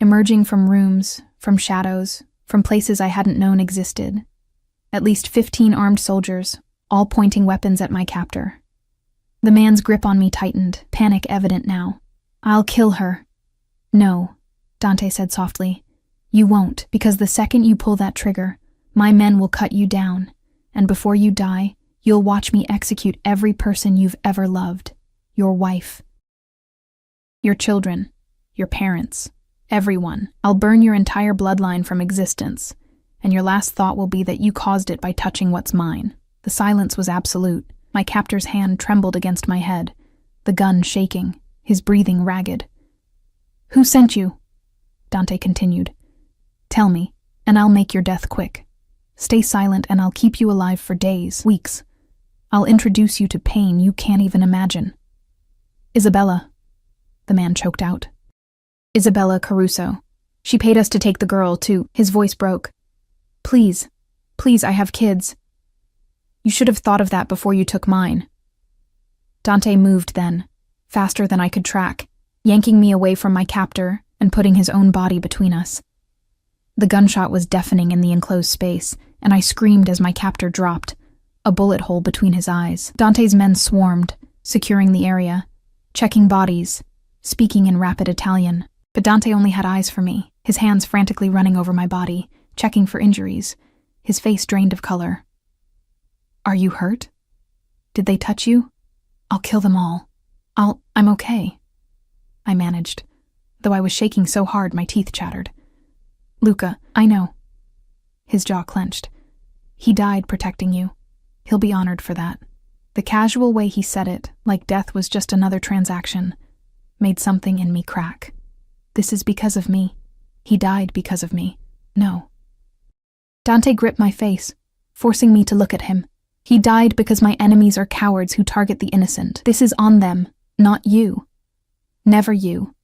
emerging from rooms, from shadows, from places I hadn't known existed. At least 15 armed soldiers, all pointing weapons at my captor. The man's grip on me tightened, panic evident now. I'll kill her. No, Dante said softly. You won't, because the second you pull that trigger, my men will cut you down, and before you die, you'll watch me execute every person you've ever loved. Your wife. Your children. Your parents. Everyone. I'll burn your entire bloodline from existence, and your last thought will be that you caused it by touching what's mine. The silence was absolute. My captor's hand trembled against my head, the gun shaking, his breathing ragged. Who sent you? Dante continued. Tell me, and I'll make your death quick. Stay silent and I'll keep you alive for days, weeks. I'll introduce you to pain you can't even imagine. Isabella, the man choked out. Isabella Caruso. She paid us to take the girl, too. His voice broke. Please, I have kids. You should have thought of that before you took mine. Dante moved then, faster than I could track, yanking me away from my captor and putting his own body between us. The gunshot was deafening in the enclosed space, and I screamed as my captor dropped, a bullet hole between his eyes. Dante's men swarmed, securing the area, checking bodies, speaking in rapid Italian. But Dante only had eyes for me, his hands frantically running over my body, checking for injuries, his face drained of color. Are you hurt? Did they touch you? I'll kill them all. I'm okay. I managed, though I was shaking so hard my teeth chattered. Luca, I know. His jaw clenched. He died protecting you. He'll be honored for that. The casual way he said it, like death was just another transaction, made something in me crack. This is because of me. He died because of me. No. Dante gripped my face, forcing me to look at him. He died because my enemies are cowards who target the innocent. This is on them, not you. Never you.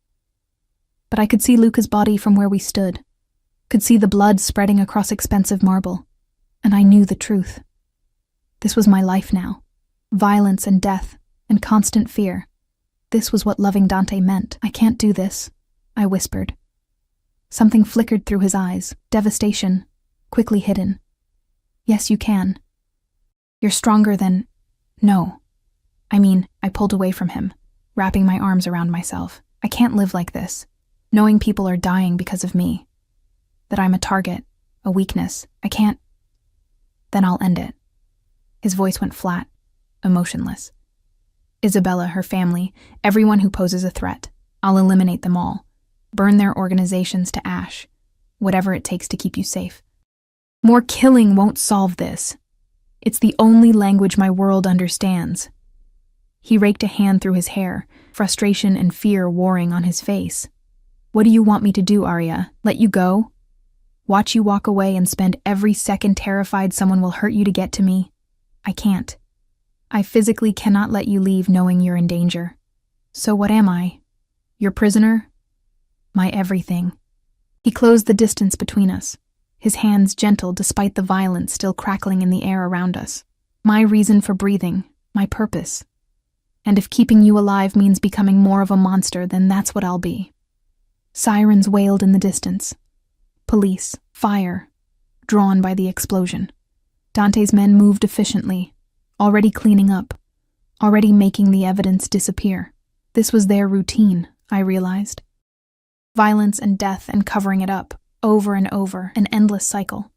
But I could see Luca's body from where we stood, could see the blood spreading across expensive marble, and I knew the truth. This was my life now. Violence and death, and constant fear. This was what loving Dante meant. I can't do this, I whispered. Something flickered through his eyes, devastation, quickly hidden. Yes, you can. You're stronger than... No. I pulled away from him, wrapping my arms around myself. I can't live like this, knowing people are dying because of me. That I'm a target, a weakness. I can't... Then I'll end it. His voice went flat, emotionless. Isabella, her family, everyone who poses a threat. I'll eliminate them all. Burn their organizations to ash. Whatever it takes to keep you safe. More killing won't solve this. It's the only language my world understands. He raked a hand through his hair, frustration and fear warring on his face. What do you want me to do, Arya? Let you go? Watch you walk away and spend every second terrified someone will hurt you to get to me? I can't. I physically cannot let you leave knowing you're in danger. So what am I? Your prisoner? My everything. He closed the distance between us, his hands gentle despite the violence still crackling in the air around us. My reason for breathing, my purpose. And if keeping you alive means becoming more of a monster, then that's what I'll be. Sirens wailed in the distance. Police, fire, drawn by the explosion. Dante's men moved efficiently, already cleaning up, already making the evidence disappear. This was their routine, I realized. Violence and death and covering it up, over and over, an endless cycle.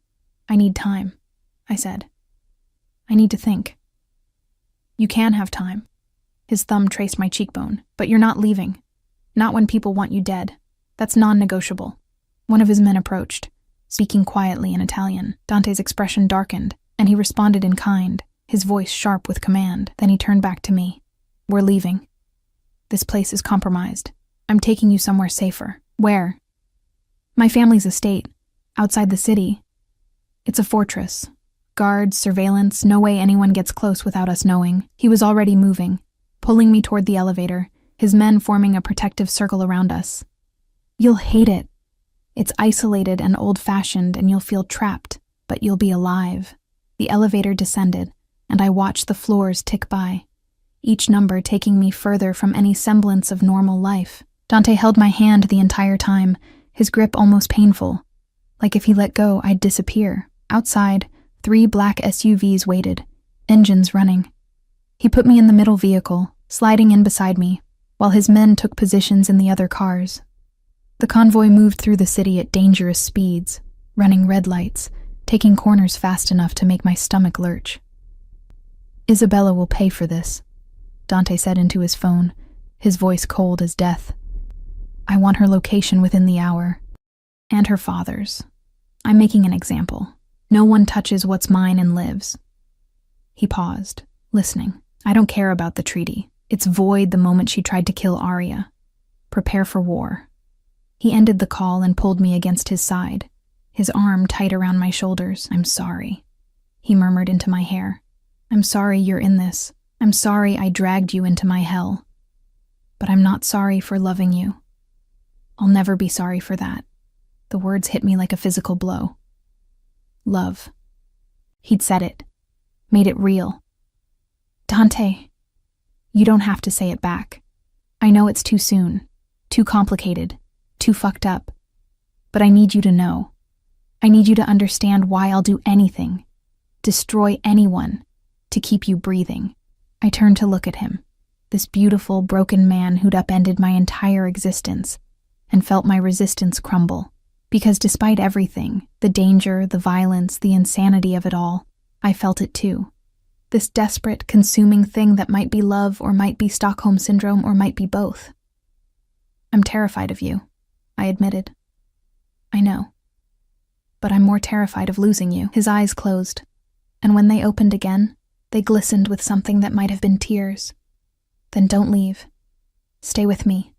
I need time, I said. I need to think. You can have time. His thumb traced my cheekbone. But you're not leaving. Not when people want you dead. That's non-negotiable. One of his men approached, speaking quietly in Italian. Dante's expression darkened, and he responded in kind, his voice sharp with command. Then he turned back to me. We're leaving. This place is compromised. I'm taking you somewhere safer. Where? My family's estate, outside the city. It's a fortress. Guards, surveillance, no way anyone gets close without us knowing. He was already moving, pulling me toward the elevator, his men forming a protective circle around us. You'll hate it. It's isolated and old-fashioned, and you'll feel trapped, but you'll be alive. The elevator descended, and I watched the floors tick by, each number taking me further from any semblance of normal life. Dante held my hand the entire time, his grip almost painful. Like if he let go, I'd disappear. Outside, 3 black SUVs waited, engines running. He put me in the middle vehicle, sliding in beside me, while his men took positions in the other cars. The convoy moved through the city at dangerous speeds, running red lights, taking corners fast enough to make my stomach lurch. Isabella will pay for this, Dante said into his phone, his voice cold as death. I want her location within the hour. And her father's. I'm making an example. No one touches what's mine and lives. He paused, listening. I don't care about the treaty. It's void the moment she tried to kill Arya. Prepare for war. He ended the call and pulled me against his side, his arm tight around my shoulders. I'm sorry, he murmured into my hair. I'm sorry you're in this. I'm sorry I dragged you into my hell. But I'm not sorry for loving you. I'll never be sorry for that. The words hit me like a physical blow. Love. He'd said it, made it real. Dante, you don't have to say it back. I know it's too soon, too complicated, too fucked up. But I need you to know. I need you to understand why I'll do anything, destroy anyone, to keep you breathing. I turned to look at him, this beautiful, broken man who'd upended my entire existence, and felt my resistance crumble. Because despite everything, the danger, the violence, the insanity of it all, I felt it too. This desperate, consuming thing that might be love or might be Stockholm Syndrome or might be both. I'm terrified of you, I admitted. I know. But I'm more terrified of losing you. His eyes closed, and when they opened again, they glistened with something that might have been tears. Then don't leave. Stay with me.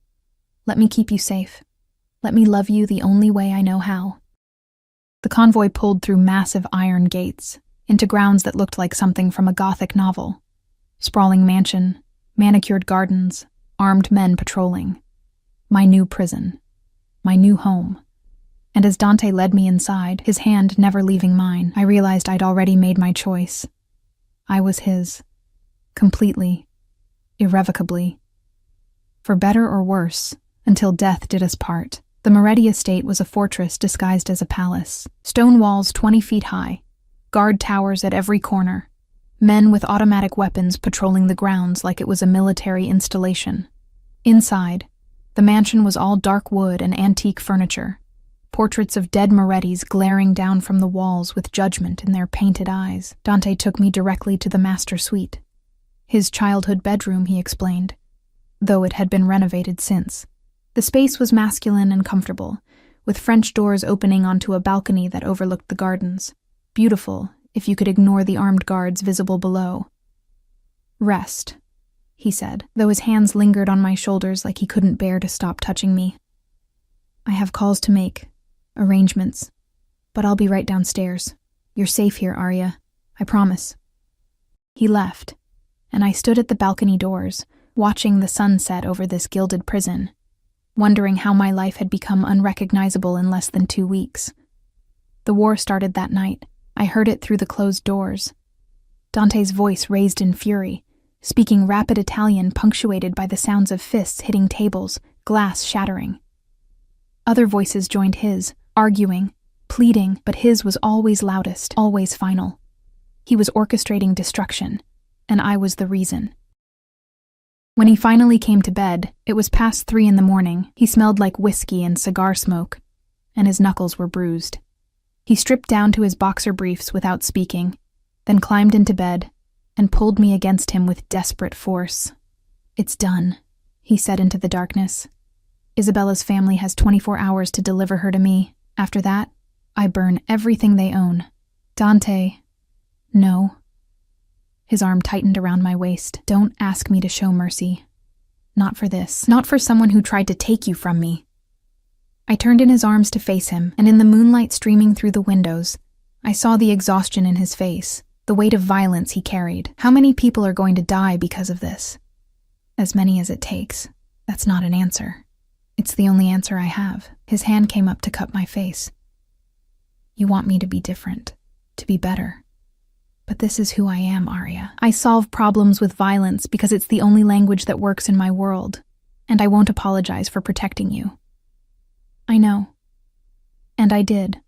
Let me keep you safe. Let me love you the only way I know how. The convoy pulled through massive iron gates, into grounds that looked like something from a Gothic novel. Sprawling mansion, manicured gardens, armed men patrolling. My new prison. My new home. And as Dante led me inside, his hand never leaving mine, I realized I'd already made my choice. I was his. Completely. Irrevocably. For better or worse, until death did us part. The Moretti estate was a fortress disguised as a palace. Stone walls 20 feet high. Guard towers at every corner. Men with automatic weapons patrolling the grounds like it was a military installation. Inside, the mansion was all dark wood and antique furniture. Portraits of dead Morettis glaring down from the walls with judgment in their painted eyes. Dante took me directly to the master suite. His childhood bedroom, he explained, though it had been renovated since. The space was masculine and comfortable, with French doors opening onto a balcony that overlooked the gardens. Beautiful, if you could ignore the armed guards visible below. Rest, he said, though his hands lingered on my shoulders like he couldn't bear to stop touching me. I have calls to make, arrangements, but I'll be right downstairs. You're safe here, Arya. I promise. He left, and I stood at the balcony doors, watching the sunset over this gilded prison, wondering how my life had become unrecognizable in less than 2 weeks. The war started that night. I heard it through the closed doors. Dante's voice raised in fury, speaking rapid Italian punctuated by the sounds of fists hitting tables, glass shattering. Other voices joined his, arguing, pleading, but his was always loudest, always final. He was orchestrating destruction, and I was the reason. When he finally came to bed, it was past 3 a.m. He smelled like whiskey and cigar smoke, and his knuckles were bruised. He stripped down to his boxer briefs without speaking, then climbed into bed and pulled me against him with desperate force. It's done, he said into the darkness. Isabella's family has 24 hours to deliver her to me. After that, I burn everything they own. Dante, no. His arm tightened around my waist. Don't ask me to show mercy. Not for this. Not for someone who tried to take you from me. I turned in his arms to face him, and in the moonlight streaming through the windows, I saw the exhaustion in his face, the weight of violence he carried. How many people are going to die because of this? As many as it takes. That's not an answer. It's the only answer I have. His hand came up to cup my face. You want me to be different, to be better. But this is who I am, Arya. I solve problems with violence because it's the only language that works in my world, and I won't apologize for protecting you. I know. And I did.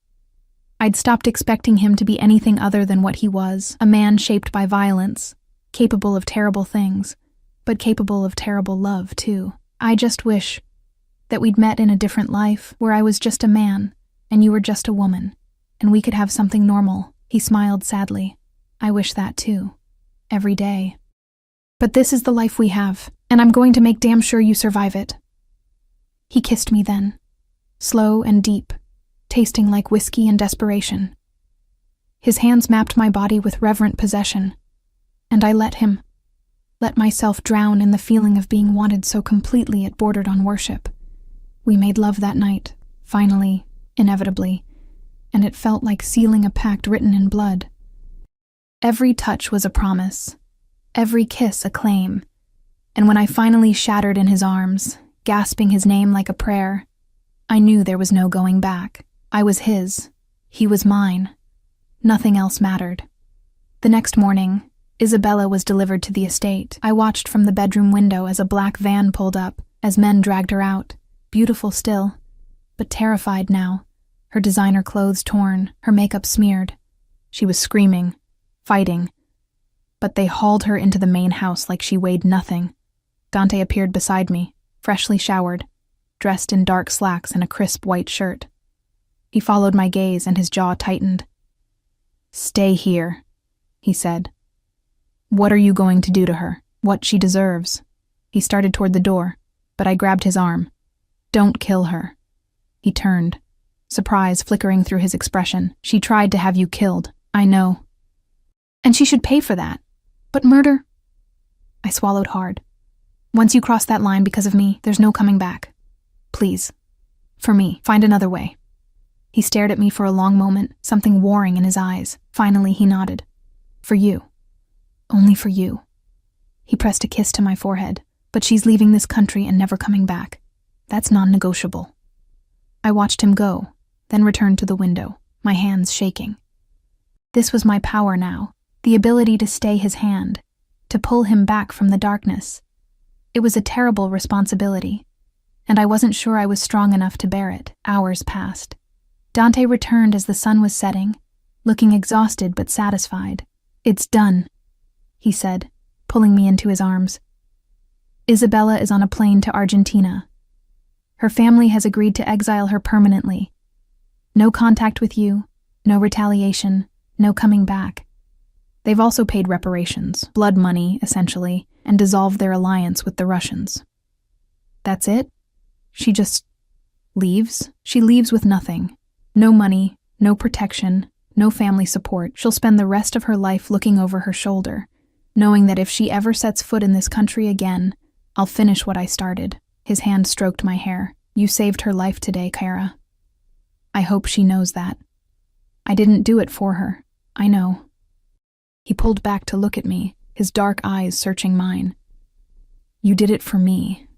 I'd stopped expecting him to be anything other than what he was, a man shaped by violence, capable of terrible things, but capable of terrible love, too. I just wish that we'd met in a different life, where I was just a man, and you were just a woman, and we could have something normal. He smiled sadly. I wish that, too. Every day. But this is the life we have, and I'm going to make damn sure you survive it. He kissed me then, slow and deep, tasting like whiskey and desperation. His hands mapped my body with reverent possession, and I let myself drown in the feeling of being wanted so completely it bordered on worship. We made love that night, finally, inevitably, and it felt like sealing a pact written in blood. Every touch was a promise, every kiss a claim, and when I finally shattered in his arms, gasping his name like a prayer, I knew there was no going back. I was his, he was mine. Nothing else mattered. The next morning, Isabella was delivered to the estate. I watched from the bedroom window as a black van pulled up, as men dragged her out, beautiful still, but terrified now, her designer clothes torn, her makeup smeared. She was screaming, fighting, but they hauled her into the main house like she weighed nothing. Dante appeared beside me, freshly showered, dressed in dark slacks and a crisp white shirt. He followed my gaze and his jaw tightened. "Stay here," he said. "What are you going to do to her? What she deserves." He started toward the door, but I grabbed his arm. "Don't kill her." He turned, surprise flickering through his expression. "She tried to have you killed, I know. And she should pay for that. But murder?" I swallowed hard. "Once you cross that line because of me, there's no coming back. Please. For me, find another way." He stared at me for a long moment, something warring in his eyes. Finally, he nodded. "For you. Only for you." He pressed a kiss to my forehead. "But she's leaving this country and never coming back. That's non-negotiable." I watched him go, then returned to the window, my hands shaking. This was my power now, the ability to stay his hand, to pull him back from the darkness. It was a terrible responsibility, and I wasn't sure I was strong enough to bear it. Hours passed. Dante returned as the sun was setting, looking exhausted but satisfied. "It's done," he said, pulling me into his arms. "Isabella is on a plane to Argentina. Her family has agreed to exile her permanently. No contact with you, no retaliation, no coming back. They've also paid reparations, blood money, essentially, and dissolved their alliance with the Russians." "That's it? She just leaves?" "She leaves with nothing. No money, no protection, no family support. She'll spend the rest of her life looking over her shoulder, knowing that if she ever sets foot in this country again, I'll finish what I started." His hand stroked my hair. "You saved her life today, Kyra. I hope she knows that. I didn't do it for her. I know." He pulled back to look at me, his dark eyes searching mine. "You did it for me.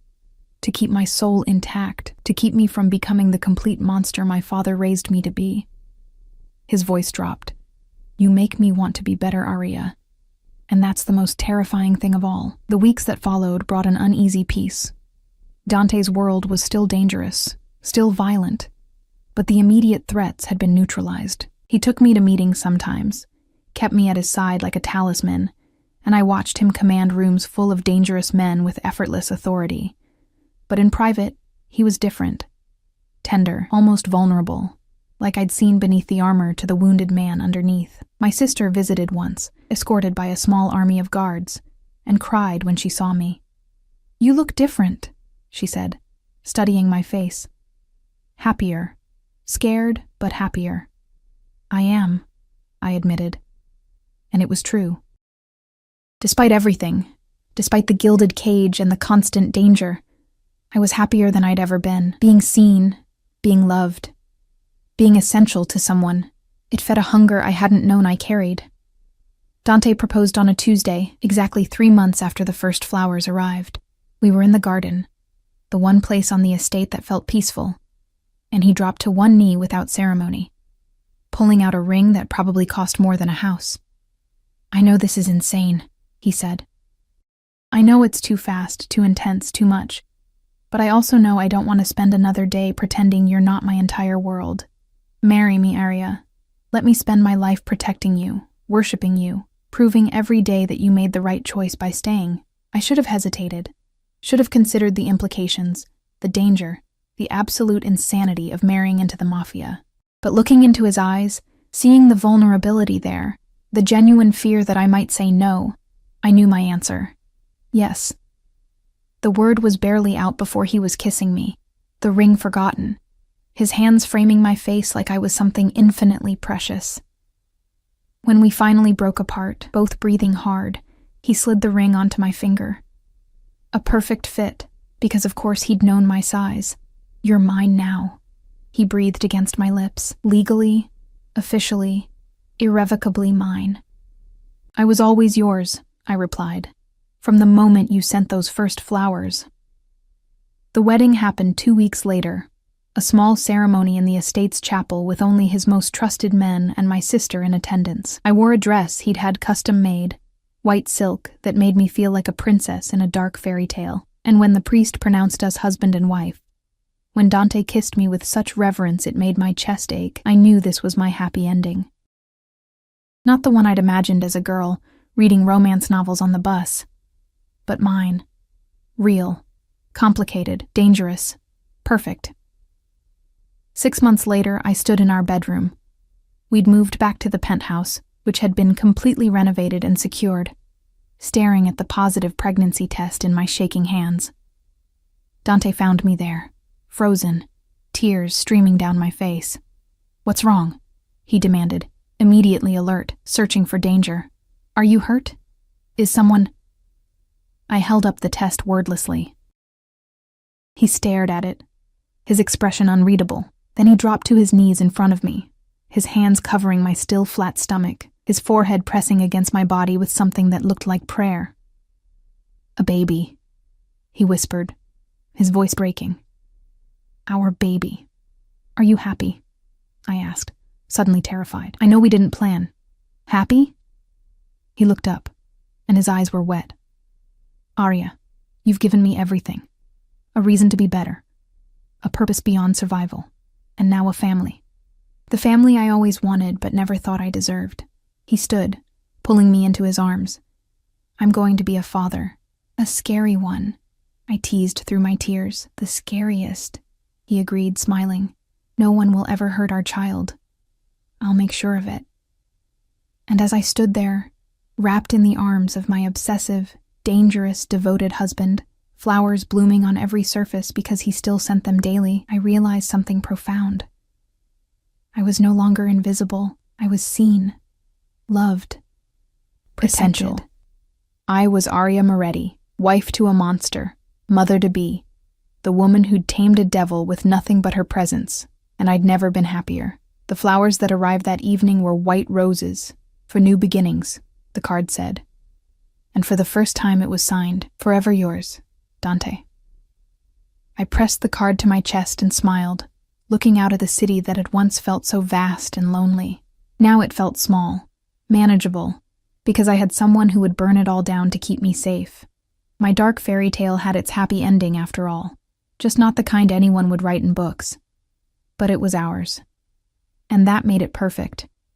To keep my soul intact, to keep me from becoming the complete monster my father raised me to be." His voice dropped. "You make me want to be better, Arya. And that's the most terrifying thing of all." The weeks that followed brought an uneasy peace. Dante's world was still dangerous, still violent, but the immediate threats had been neutralized. He took me to meetings sometimes, kept me at his side like a talisman, and I watched him command rooms full of dangerous men with effortless authority. But in private, he was different. Tender, almost vulnerable, like I'd seen beneath the armor to the wounded man underneath. My sister visited once, escorted by a small army of guards, and cried when she saw me. "You look different," she said, studying my face. "Happier. Scared, but happier." "I am," I admitted. And it was true. Despite everything, despite the gilded cage and the constant danger, I was happier than I'd ever been. Being seen, being loved, being essential to someone, it fed a hunger I hadn't known I carried. Dante proposed on a Tuesday, exactly 3 months after the first flowers arrived. We were in the garden, the one place on the estate that felt peaceful, and he dropped to one knee without ceremony, pulling out a ring that probably cost more than a house. "I know this is insane," he said. "I know it's too fast, too intense, too much. But I also know I don't want to spend another day pretending you're not my entire world. Marry me, Arya. Let me spend my life protecting you, worshipping you, proving every day that you made the right choice by staying." I should have hesitated, should have considered the implications, the danger, the absolute insanity of marrying into the Mafia. But looking into his eyes, seeing the vulnerability there, the genuine fear that I might say no, I knew my answer. Yes. The word was barely out before he was kissing me, the ring forgotten, his hands framing my face like I was something infinitely precious. When we finally broke apart, both breathing hard, he slid the ring onto my finger. A perfect fit, because of course he'd known my size. "You're mine now," he breathed against my lips. "Legally, officially, irrevocably mine." "I was always yours," I replied, "from the moment you sent those first flowers." The wedding happened 2 weeks later, a small ceremony in the estate's chapel with only his most trusted men and my sister in attendance. I wore a dress he'd had custom made, white silk that made me feel like a princess in a dark fairy tale. And when the priest pronounced us husband and wife, when Dante kissed me with such reverence it made my chest ache, I knew this was my happy ending. Not the one I'd imagined as a girl, reading romance novels on the bus, but mine. Real, complicated, dangerous, perfect. 6 months later, I stood in our bedroom. We'd moved back to the penthouse, which had been completely renovated and secured, staring at the positive pregnancy test in my shaking hands. Dante found me there, frozen, tears streaming down my face. "What's wrong?" he demanded, immediately alert, searching for danger. "Are you hurt? Is someone—" I held up the test wordlessly. He stared at it, his expression unreadable. Then he dropped to his knees in front of me, his hands covering my still flat stomach, his forehead pressing against my body with something that looked like prayer. "A baby," he whispered, his voice breaking. "Our baby. Are you happy?" I asked, suddenly terrified. "I know we didn't plan. Happy?" He looked up, and his eyes were wet. "Arya, you've given me everything. A reason to be better. A purpose beyond survival. And now a family. The family I always wanted but never thought I deserved." He stood, pulling me into his arms. "I'm going to be a father. A scary one," I teased through my tears. "The scariest," he agreed, smiling. "No one will ever hurt our child. I'll make sure of it." And as I stood there, wrapped in the arms of my obsessive, dangerous, devoted husband, flowers blooming on every surface because he still sent them daily, I realized something profound. I was no longer invisible. I was seen, loved, essential. I was Arya Moretti, wife to a monster, mother-to-be, the woman who'd tamed a devil with nothing but her presence, and I'd never been happier. The flowers that arrived that evening were white roses, for new beginnings, the card said. And for the first time it was signed, "Forever yours, Dante." I pressed the card to my chest and smiled, looking out at the city that had once felt so vast and lonely. Now it felt small, manageable, because I had someone who would burn it all down to keep me safe. My dark fairy tale had its happy ending after all, just not the kind anyone would write in books. But it was ours. And that made it perfect.